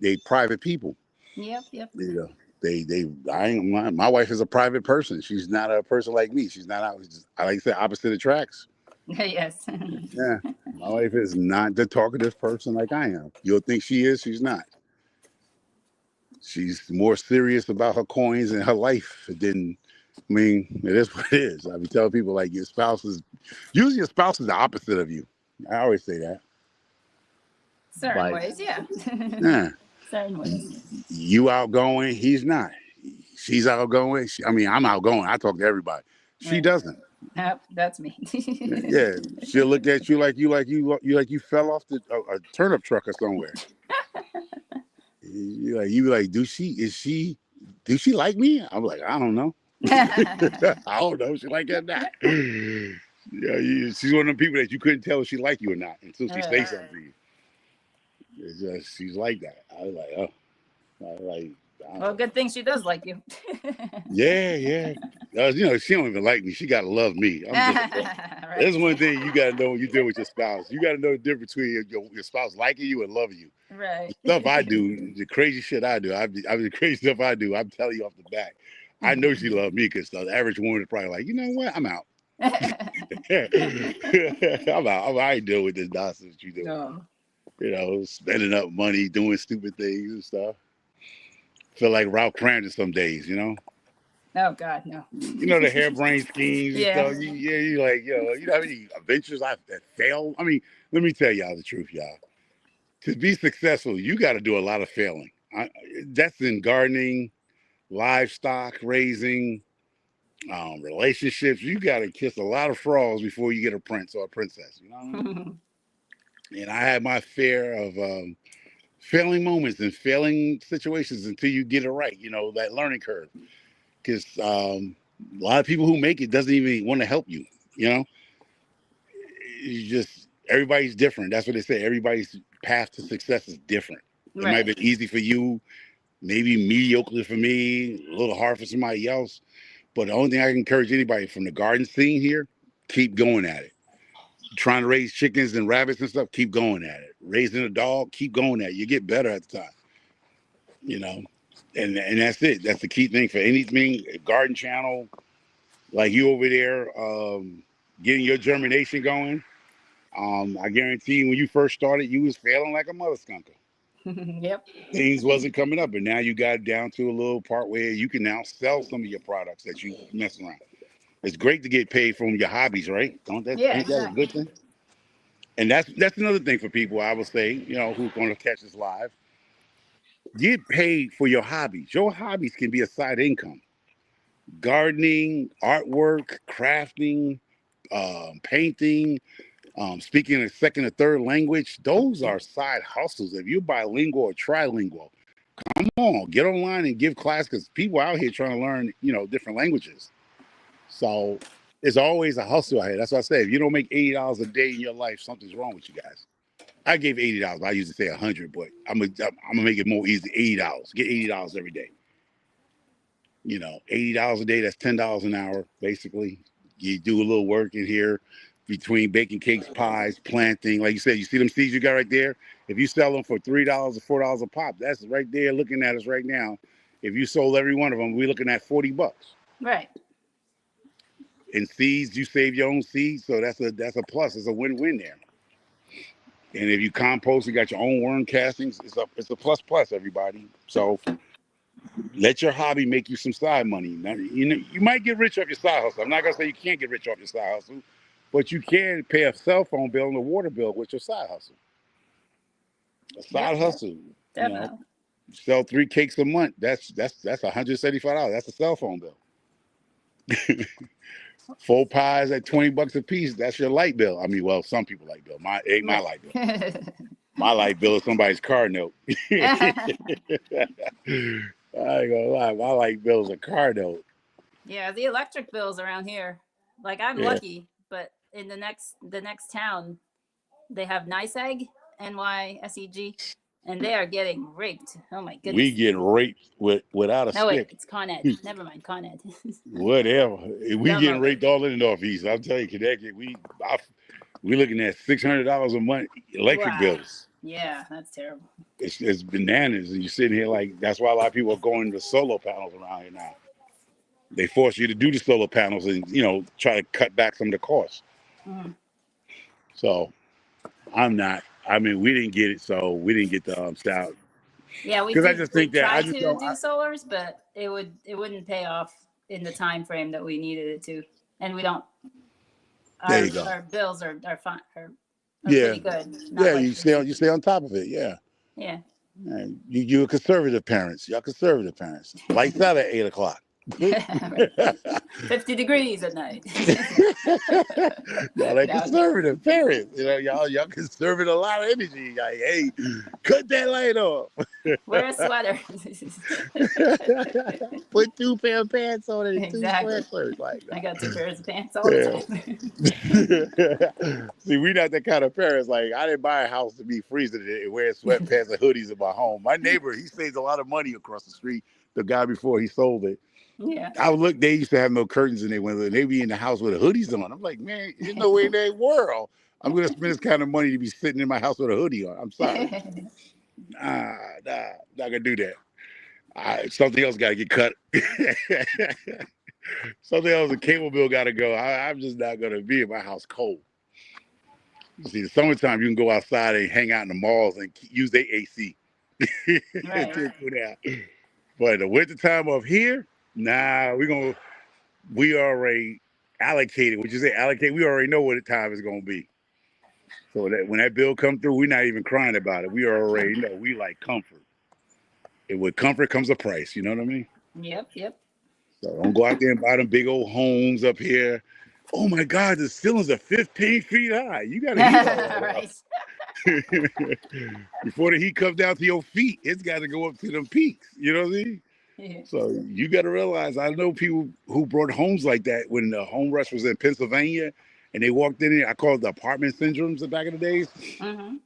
They private people. Yep. You know, my wife is a private person. She's not a person like me. She's not out. I like to say opposite attracts. Yes. Yeah. My wife is not the talkative person like I am. You'll think she is, she's not. She's more serious about her coins and her life than, I mean, it is what it is. I be telling people like usually your spouse is the opposite of you. I always say that. Certain ways, yeah. Yeah. Certain ways. You outgoing, he's not. She's outgoing. I'm outgoing. I talk to everybody. She doesn't. Nope, that's me. Yeah, she'll look at you like you fell off a turnip truck or somewhere. You like, do she like me? I'm like, I don't know. I don't know if she like that or not. Yeah, she's one of them people that you couldn't tell if she like you or not until she say something to you. It's just, she's like that. I was like, oh, well, good thing she does like you. Yeah. You know, she don't even like me. She gotta love me. Right. There's one thing you gotta know when you deal with your spouse. You gotta know the difference between your spouse liking you and loving you. Right. The stuff I do, the crazy shit I do, the crazy stuff I do, I'm telling you off the bat. I know she loved me because the average woman is probably like, you know what? I'm out. I'm out. I ain't dealing with this nonsense you do. No. You know, spending up money, doing stupid things and stuff. Feel like Ralph Cramden some days, you know? Oh God, no. You know, the harebrained schemes and Yeah. stuff. You like, you know how many adventures that failed? I mean, let me tell y'all the truth, y'all. To be successful, you got to do a lot of failing. That's in gardening, livestock raising, relationships. You got to kiss a lot of frogs before you get a prince or a princess. You know what I mean? And I had my fair of failing moments and failing situations until you get it right. You know, that learning curve. Because a lot of people who make it doesn't even want to help you. You know, everybody's different. That's what they say. Everybody's path to success is different. It might have been easy for you, maybe mediocre for me, a little hard for somebody else. But the only thing I can encourage anybody from the garden scene here, keep going at it. Trying to raise chickens and rabbits and stuff, keep going at it. Raising a dog, keep going at it. You get better at the time. You know, and that's it. That's the key thing for anything. Garden channel, like you over there, getting your germination going. I guarantee you, when you first started, you was failing like a mother skunker. Yep. Things wasn't coming up, and now you got down to a little part where you can now sell some of your products that you mess around. It's great to get paid from your hobbies, right? Ain't that a good thing? And that's another thing for people, I would say, you know, who's going to catch this live. Get paid for your hobbies. Your hobbies can be a side income. Gardening, artwork, crafting, painting, speaking a second or third language. Those are side hustles. If you're bilingual or trilingual, come on, get online and give class because people out here trying to learn, different languages. So it's always a hustle out here. That's what I say. If you don't make $80 a day in your life, something's wrong with you guys. I gave $80. I used to say 100, but I'm gonna make it more easy. $80. Get $80 every day. $80 a day. That's $10 an hour, basically. You do a little work in here between baking cakes, pies, planting. Like you said, you see them seeds you got right there. If you sell them for $3 or $4 a pop, that's right there looking at us right now. If you sold every one of them, we're looking at $40. Right. In seeds, you save your own seeds, so that's a plus. It's a win-win there. And if you compost, you got your own worm castings. It's a plus plus, everybody. So let your hobby make you some side money. Now, you might get rich off your side hustle. I'm not gonna say you can't get rich off your side hustle, but you can pay a cell phone bill and a water bill with your side hustle. A side hustle, Definitely. Sell 3 cakes a month. That's $175. That's a cell phone bill. 4 pies at $20 a piece. That's your light bill. I mean, well, some people light bill. Ain't my light bill. My light bill is somebody's car note. I ain't gonna lie. My light bill is a car note. Yeah, the electric bills around here. Like I'm lucky, but in the next town, they have NYSEG, NYSEG, and they are getting raped. Oh my goodness. We get raped without a No, wait, stick. it's Con Ed. Never mind, Con Ed. Whatever. We Dumb getting over. raped all in the Northeast. I'm telling you, Connecticut, we looking at $600 a month electric bills. Yeah, that's terrible. It's bananas, and you're sitting here like that's why a lot of people are going to solar panels around here now. They force you to do the solar panels and try to cut back some of the costs. Mm. So I'm not. I mean, we didn't get it, so we didn't get the style. Yeah, we Because I did. just We think that tried I to just do don't. solars, but it wouldn't pay off in the time frame that we needed it to, and we don't. There you go. Our bills are fine. Are Yeah, pretty good. yeah. You stay on top of it. Yeah. Yeah. And you conservative parents. Y'all conservative parents. Lights out at 8:00. 50 degrees at night. Y'all like conservative parents. Y'all conserving a lot of energy. Like, hey, cut that light off. Wear a sweater. Put 2 pair of pants on it and Exactly. 2 sweatshirts. Like, I got 2 pairs of pants all the time. See, we not that kind of parents. Like, I didn't buy a house to be freezing and wearing sweatpants and hoodies in my home. My neighbor, he saves a lot of money across the street. The guy before he sold it. Yeah. I would look, they used to have no curtains in their window, and they be in the house with the hoodies on. I'm like, man, there's no way in that world I'm going to spend this kind of money to be sitting in my house with a hoodie on. I'm sorry. Nah, not going to do that. Something else got to get cut. Something else, the cable bill got to go. I'm just not going to be in my house cold. You see, the summertime, you can go outside and hang out in the malls and use their AC. Right. But the winter time up here, nah, we already allocated. What you say allocate? We already know what the time is going to be. So that when that bill come through, we're not even crying about it. We already know. We like comfort. And with comfort comes a price. You know what I mean? Yep. So don't go out there and buy them big old homes up here. Oh my God, the ceilings are 15 feet high. You got to heat all that Right. Before the heat comes down to your feet, it's got to go up to them peaks. You know what I mean? Yeah. So you got to realize, I know people who brought homes like that when the home rush was in Pennsylvania, and they walked in there. I call it the apartment syndromes back in the days. Mm-hmm.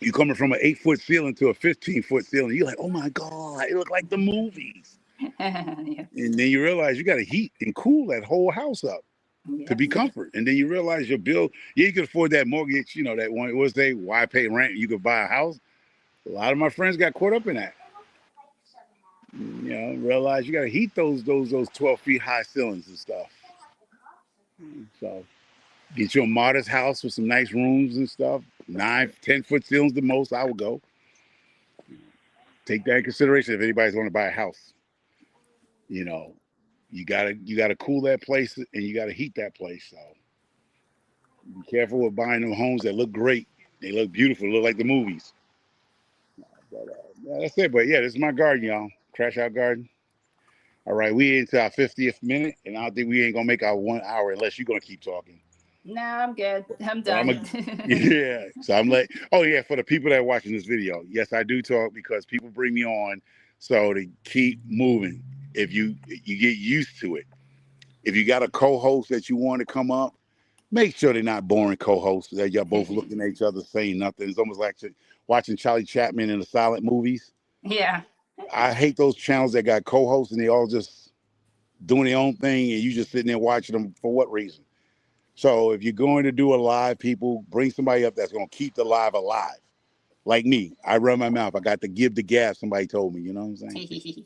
You coming from an 8-foot ceiling to a 15-foot ceiling, you're like, oh my God, it looked like the movies. Yeah. And then you realize you got to heat and cool that whole house up to be comfort. And then you realize your bill, you can afford that mortgage, that one, was they, why pay rent? You could buy a house. A lot of my friends got caught up in that. Realize you got to heat those 12 feet high ceilings and stuff. So get you a modest house with some nice rooms and stuff. 9-10 foot ceilings the most I would go. Take that in consideration if anybody's going to buy a house. You gotta cool that place and you gotta heat that place. So be careful with buying them homes that look great. They look beautiful, look like the movies. But yeah, that's it. But yeah, this is my garden, y'all. Crash Out Garden. All right, we into our 50th minute, and I don't think we ain't gonna make our 1 hour unless you're gonna keep talking. No, I'm good. I'm But I'm done. a yeah. So I'm like, oh yeah, for the people that are watching this video, yes, I do talk because people bring me on, so to keep moving. If you get used to it, if you got a co-host that you want to come up, make sure they're not boring co-hosts that y'all both looking at each other saying nothing. It's almost like watching Charlie Chaplin in the silent movies. Yeah. I hate those channels that got co-hosts and they all just doing their own thing and you just sitting there watching them for what reason? So if you're going to do a live, people bring somebody up that's going to keep the live alive. Like me, I run my mouth. I got to give the gas. Somebody told me, you know what I'm saying?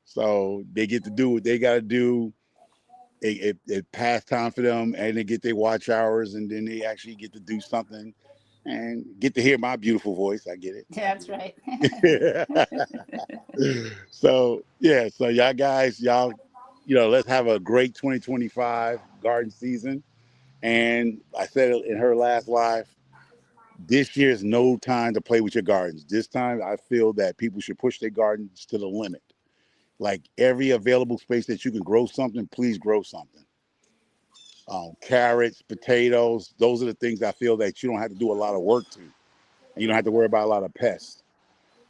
So they get to do what they got to do. It pastime for them, and they get their watch hours, and then they actually get to do something and get to hear my beautiful voice. I get it. I That's right. get it. So yeah, so y'all guys, y'all, let's have a great 2025 garden season. And I said it in her last live, this year is no time to play with your gardens. This time, I feel that people should push their gardens to the limit. Like every available space that you can grow something, please grow something. Carrots, potatoes, those are the things I feel that you don't have to do a lot of work to. And you don't have to worry about a lot of pests.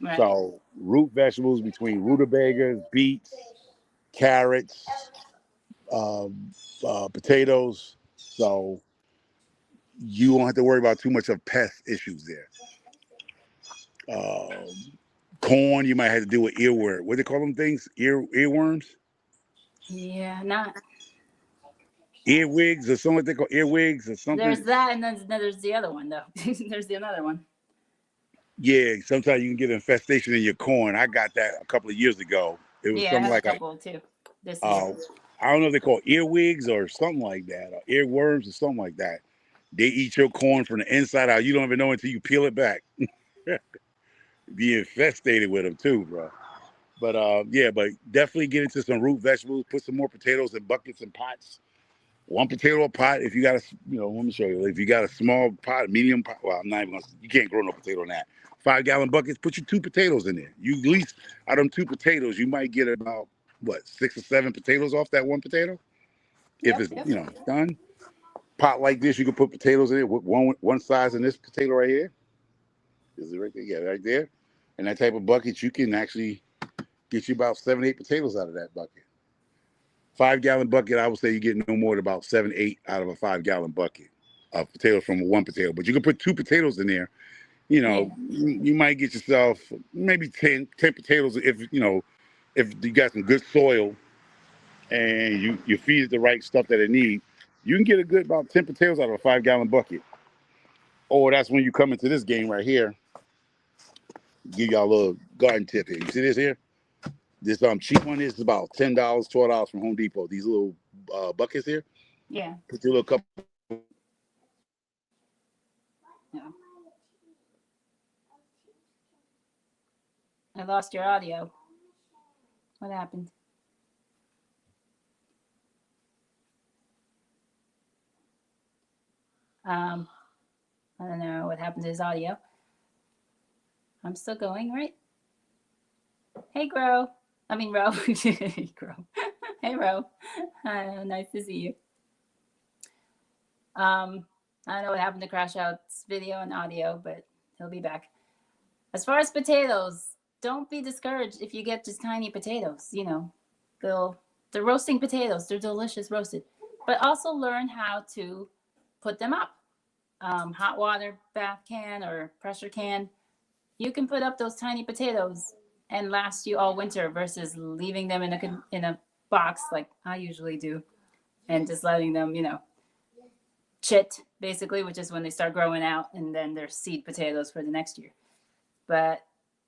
Right. So root vegetables between rutabagas, beets, carrots, potatoes. So you won't have to worry about too much of pest issues there. Um, Corn, you might have to deal with earworm. What do they call them things? Earworms? Yeah, not Earwigs or something like they call earwigs or there's something. that, and then there's the other one though. There's the another one. Yeah, sometimes you can get infestation in your corn. I got that a couple of years ago. It was Yeah, I something have a like couple too this year. uh, I don't know if they call earwigs or something like that, or earworms or something like that. They eat your corn from the inside out. You don't even know until you peel it back. Be infestated with them too, bro. But yeah, but definitely get into some root vegetables. Put some more potatoes in buckets and pots. One potato a pot. If you got let me show you. If you got a small pot, medium pot, well, I'm not even gonna. You can't grow no potato in that. 5 gallon buckets. Put your 2 potatoes in there. You at least out of them 2 potatoes, you might get about what 6 or 7 potatoes off that one potato. If Yep, it's yep. done. Pot like this, you can put potatoes in it. One size in this potato right here. Is it right there? Yeah, right there. And that type of bucket, you can actually get you about 7, 8 potatoes out of that bucket. 5 gallon bucket, I would say you get no more than about 7, 8 out of a 5 gallon bucket of potatoes from one potato. But you can put 2 potatoes in there. Yeah. You might get yourself maybe 10 potatoes if you got some good soil and you feed it the right stuff that it needs. You can get a good about 10 potatoes out of a 5 gallon bucket. Or that's when you come into this game right here. Give y'all a little garden tip here. You see this here? This cheap one is about $10, $12 from Home Depot. These little buckets here. Yeah. Put your little cup. Yeah. I lost your audio. What happened? Um, I don't know what happened to his audio. I'm still going, right? Hey, Grow. I mean, Ro. Hey, Grow. Hey, Ro. Nice to see you. I don't know what happened to Crash Out's video and audio, but he'll be back. As far as potatoes, don't be discouraged if you get just tiny potatoes. They're roasting potatoes. They're delicious roasted. But also learn how to put them up. Hot water bath can or pressure can. You can put up those tiny potatoes and last you all winter versus leaving them in a box like I usually do and just letting them, chit basically, which is when they start growing out and then they're seed potatoes for the next year. But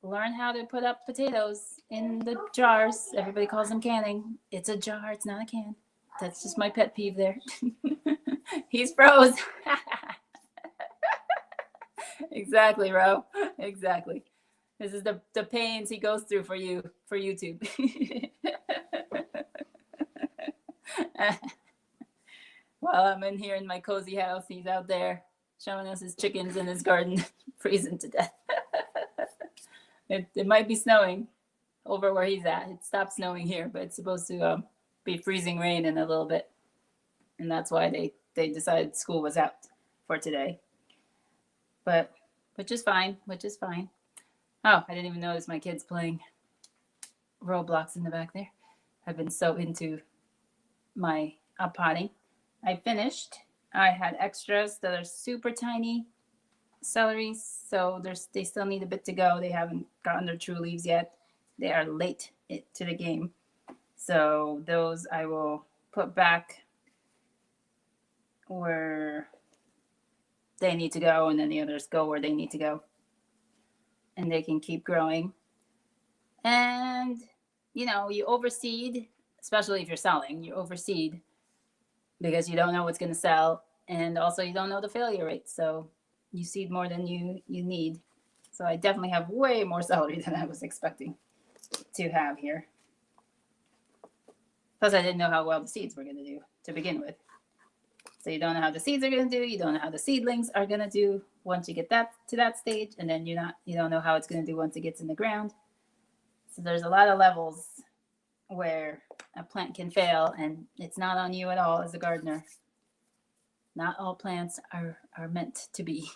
learn how to put up potatoes in the jars. Everybody calls them canning. It's a jar, it's not a can. That's just my pet peeve there. He's froze. Exactly, Ro. Exactly. This is the pains he goes through for you, for YouTube. While I'm in here in my cozy house, he's out there showing us his chickens in his garden, freezing to death. It might be snowing over where he's at. It stopped snowing here, but it's supposed to be freezing rain in a little bit, and that's why they decided school was out for today. But which is fine. Which is fine. Oh, I didn't even notice my kids playing Roblox in the back there. I've been so into my potting. I finished. I had extras that are super tiny celery, so they still need a bit to go. They haven't gotten their true leaves yet. They are late to the game, so those I will put back where they need to go, and then the others go where they need to go, and they can keep growing. And you overseed, especially if you're selling. You overseed because you don't know what's going to sell, and also you don't know the failure rate, so you seed more than you need. So I definitely have way more celery than I was expecting to have here. Plus, I didn't know how well the seeds were going to do to begin with. So you don't know how the seeds are going to do. You don't know how the seedlings are going to do once you get that to that stage, and then you don't know how it's going to do once it gets in the ground. So there's a lot of levels where a plant can fail, and it's not on you at all as a gardener. Not all plants are meant to be.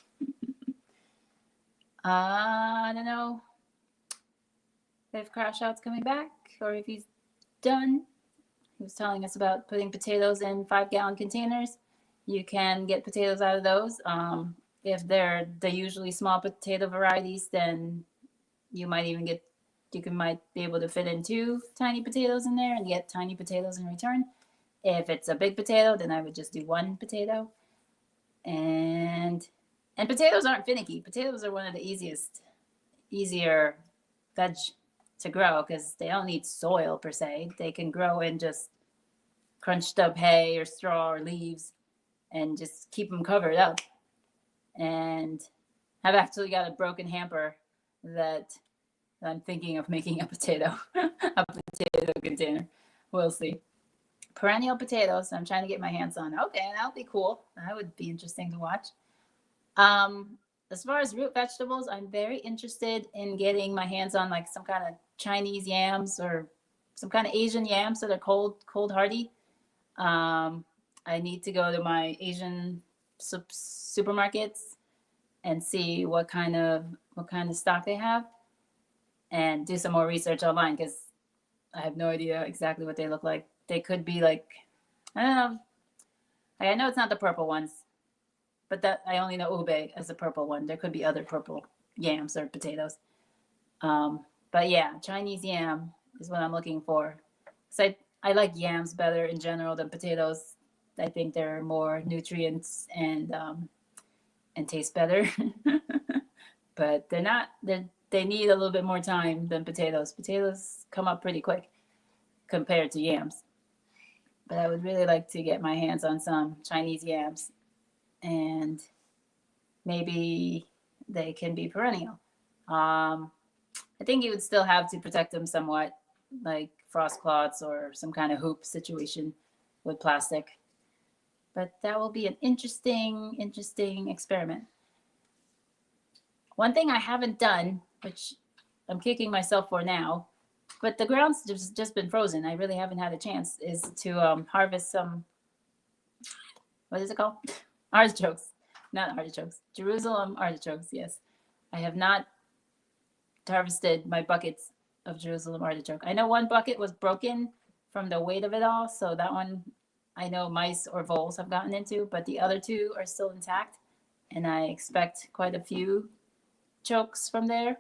I don't know if Crash Out's coming back or if he's done. He was telling us about putting potatoes in 5-gallon containers. You can get potatoes out of those. If they're the usually small potato varieties, then you might be able to fit in 2 tiny potatoes in there and get tiny potatoes in return. If it's a big potato, then I would just do 1 potato. And potatoes aren't finicky. Potatoes are one of the easier veg to grow because they don't need soil per se. They can grow in just crunched up hay or straw or leaves and just keep them covered up. And I've actually got a broken hamper that I'm thinking of making a potato container. We'll see. Perennial potatoes. I'm trying to get my hands on. Okay, that'll be cool. That would be interesting to watch. As far as root vegetables, I'm very interested in getting my hands on like some kind of Chinese yams or some kind of Asian yams that are cold hardy. I need to go to my Asian supermarkets and see what kind of stock they have, and do some more research online because I have no idea exactly what they look like. They could be like, I don't know. I know it's not the purple ones, but that I only know ube as the purple one. There could be other purple yams or potatoes. But yeah, Chinese yam is what I'm looking for. So I like yams better in general than potatoes. I think they're more nutrients and taste better. But they're not. They need a little bit more time than potatoes. Potatoes come up pretty quick compared to yams. But I would really like to get my hands on some Chinese yams, and maybe they can be perennial. I think you would still have to protect them somewhat, like frost cloths or some kind of hoop situation with plastic. But that will be an interesting experiment. One thing I haven't done, which I'm kicking myself for now, but the ground's just been frozen. I really haven't had a chance, is to harvest some, what is it called? Artichokes. Not artichokes. Jerusalem artichokes, yes. I have not harvested my buckets of Jerusalem artichoke. I know one bucket was broken from the weight of it all, so that one I know mice or voles have gotten into, but the other 2 are still intact, and I expect quite a few chokes from there.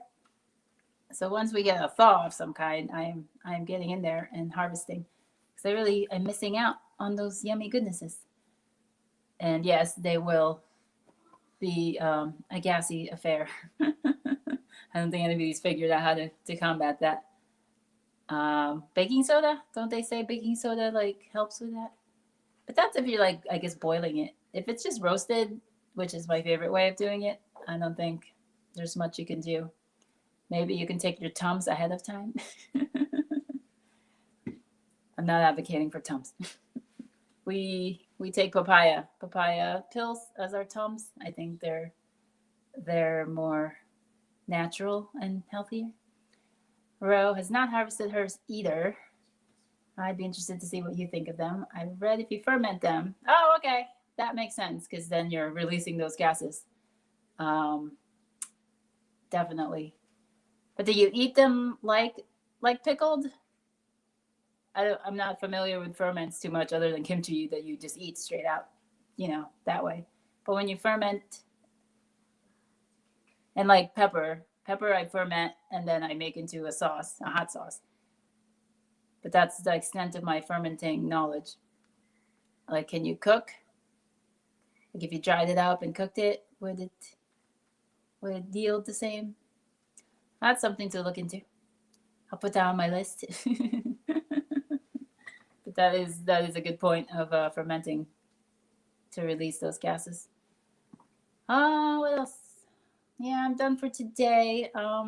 So once we get a thaw of some kind, I'm getting in there and harvesting because I'm missing out on those yummy goodnesses. And yes, they will be a gassy affair. I don't think anybody's figured out how to combat that. Baking soda, don't they say baking soda like helps with that? But that's if you're like, I guess, boiling it. If it's just roasted, which is my favorite way of doing it, I don't think there's much you can do. Maybe you can take your Tums ahead of time. I'm not advocating for Tums. We take papaya pills as our Tums. I think they're more natural and healthier. Ro has not harvested hers either. I'd be interested to see what you think of them. I read if you ferment them. Oh, okay. That makes sense because then you're releasing those gases. Um, Definitely. But do you eat them like pickled? I'm not familiar with ferments too much other than kimchi that you just eat straight out, that way. But when you ferment, and like pepper I ferment and then I make into a sauce, a hot sauce. But that's the extent of my fermenting knowledge. Like, can you cook? Like, if you dried it up and cooked it, would it yield the same? That's something to look into. I'll put that on my list. But that is a good point of fermenting to release those gases. What else? Yeah, I'm done for today. I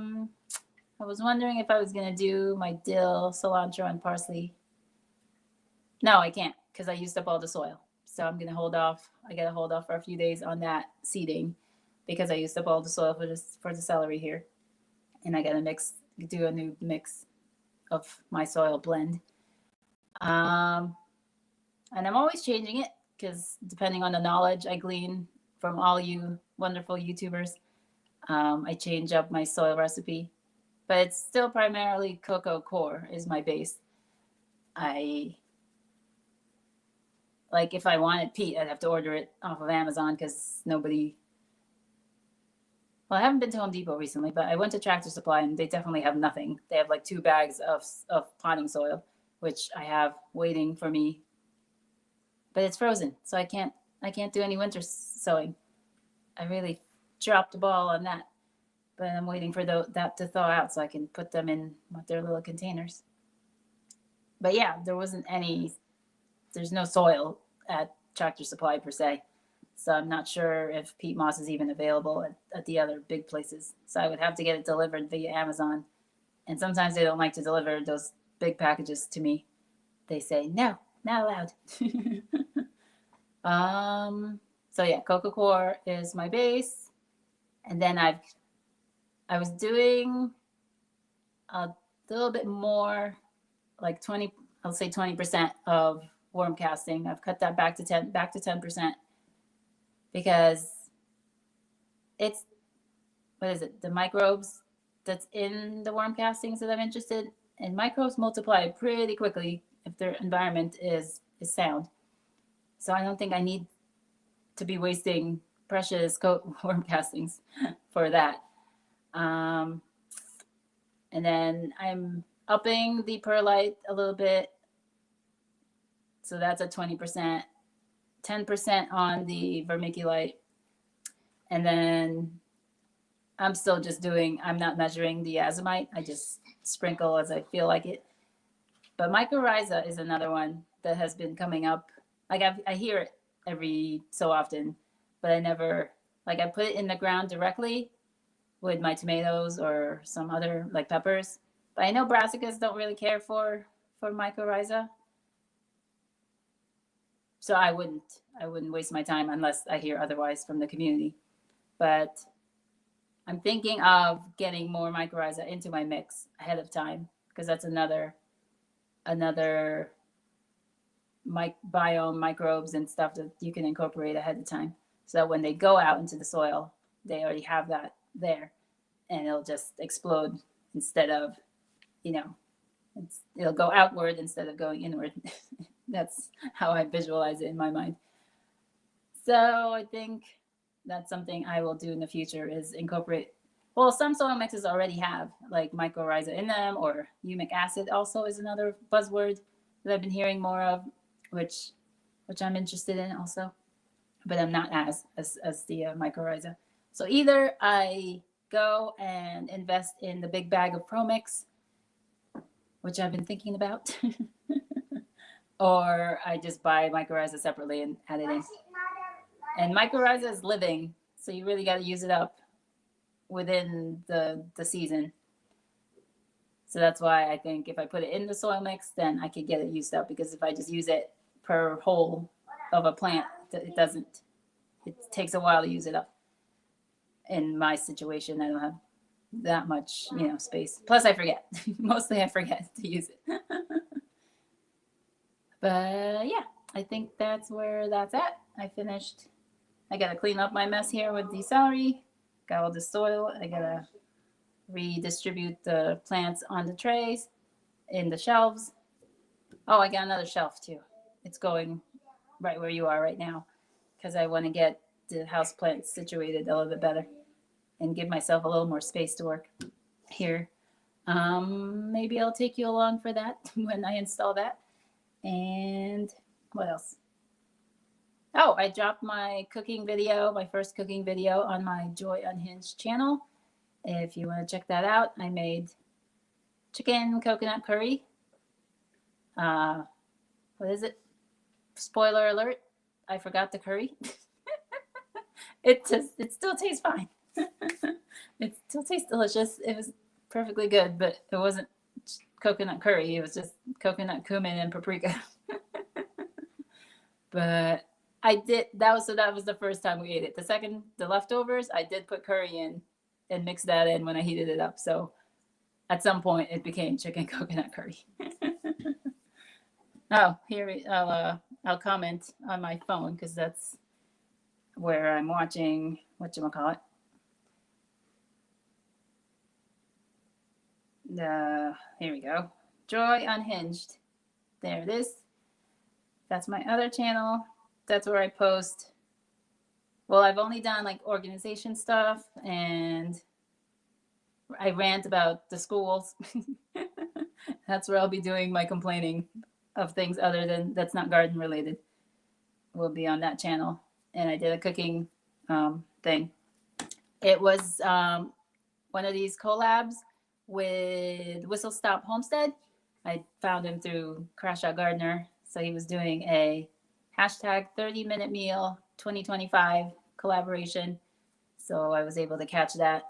was wondering if I was gonna do my dill, cilantro, and parsley. No, I can't because I used up all the soil. So I'm gonna hold off. I gotta hold off for a few days on that seeding because I used up all the soil for the celery here, and I gotta do a new mix of my soil blend. And I'm always changing it because depending on the knowledge I glean from all you wonderful YouTubers, I change up my soil recipe. But it's still primarily cocoa core is my base. Like if I wanted peat, I'd have to order it off of Amazon because nobody. Well, I haven't been to Home Depot recently, but I went to Tractor Supply and they definitely have nothing. They have like 2 bags of potting soil, which I have waiting for me. But it's frozen, so I can't do any winter sowing. I really dropped the ball on that. But I'm waiting for that to thaw out so I can put them in their little containers. But yeah, there's no soil at Tractor Supply per se. So I'm not sure if peat moss is even available at the other big places. So I would have to get it delivered via Amazon. And sometimes they don't like to deliver those big packages to me. They say, no, not allowed. So yeah, cocoa core is my base. And then I was doing a little bit more, like 20, I'll say 20% of worm casting. I've cut that back to 10% because it's, what is it? The microbes that's in the worm castings that I'm interested in. And microbes multiply pretty quickly if their environment is sound. So I don't think I need to be wasting precious worm castings for that. And then I'm upping the perlite a little bit. So that's at 20%, 10% on the vermiculite. And then I'm still just I'm not measuring the azomite. I just sprinkle as I feel like it. But mycorrhiza is another one that has been coming up. Like I hear it every so often, but I never, like I put it in the ground directly with my tomatoes or some other like peppers. But I know brassicas don't really care for mycorrhiza. So I wouldn't waste my time unless I hear otherwise from the community. But I'm thinking of getting more mycorrhiza into my mix ahead of time because that's another biome microbes and stuff that you can incorporate ahead of time. So that when they go out into the soil, they already have that there, and it'll just explode instead of, it'll go outward instead of going inward. That's how I visualize it in my mind. So I think that's something I will do in the future is incorporate. Well, some soil mixes already have like mycorrhiza in them, or humic acid also is another buzzword that I've been hearing more of, which I'm interested in also, but I'm not as the mycorrhiza. So either I go and invest in the big bag of Pro Mix, which I've been thinking about, or I just buy mycorrhiza separately and add it in. And mycorrhiza is living, so you really got to use it up within the season. So that's why I think if I put it in the soil mix, then I could get it used up. Because if I just use it per hole of a plant, it doesn't. It takes a while to use it up. In my situation, I don't have that much, space. Plus I forget. Mostly I forget to use it. But yeah, I think that's where that's at. I finished. I gotta clean up my mess here with the celery. Got all the soil. I gotta redistribute the plants on the trays in the shelves. Oh, I got another shelf too. It's going right where you are right now because I want to get the house plants situated a little bit better and give myself a little more space to work here. Maybe I'll take you along for that when I install that. And what else? Oh, I dropped my cooking video, my first cooking video on my Joy Unhinged channel. If you want to check that out, I made chicken coconut curry. What is it? Spoiler alert, I forgot the curry. It still tastes fine. It still tastes delicious. It was perfectly good, but it wasn't coconut curry. It was just coconut, cumin, and paprika. But I did that was the first time we ate it. The leftovers, I did put curry in and mix that in when I heated it up. So at some point, it became chicken coconut curry. Oh, here I'll comment on my phone because that's where I'm watching whatchamacallit. Here we go. Joy Unhinged. There it is. That's my other channel. That's where I post. Well, I've only done like organization stuff and I rant about the schools. That's where I'll be doing my complaining of things other than that's not garden related. Will be on that channel. And I did a cooking thing. It was one of these collabs with Whistle Stop Homestead. I found him through Crash Out Gardener. So he was doing a hashtag 30-minute meal 2025 collaboration. So I was able to catch that.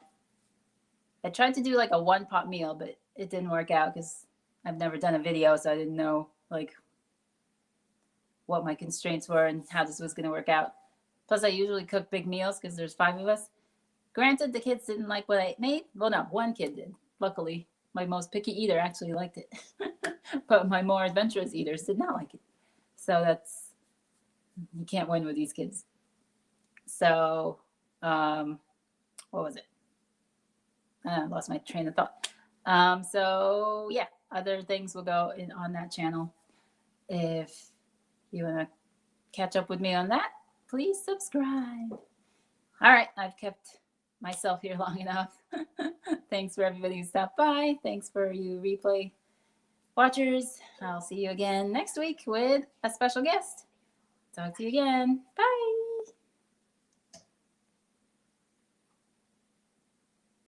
I tried to do like a one pot meal, but it didn't work out because I've never done a video, so I didn't know like what my constraints were and how this was going to work out. Plus, I usually cook big meals because there's 5 of us. Granted, the kids didn't like what I made. Well, no, one kid did. Luckily, my most picky eater actually liked it. But my more adventurous eaters did not like it. So you can't win with these kids. So, what was it? I lost my train of thought. So yeah, other things will go on that channel. If you want to catch up with me on that, please subscribe. All right, I've kept myself here long enough. Thanks for everybody who stopped by. Thanks for you replay watchers. I'll see you again next week with a special guest. Talk to you again. Bye.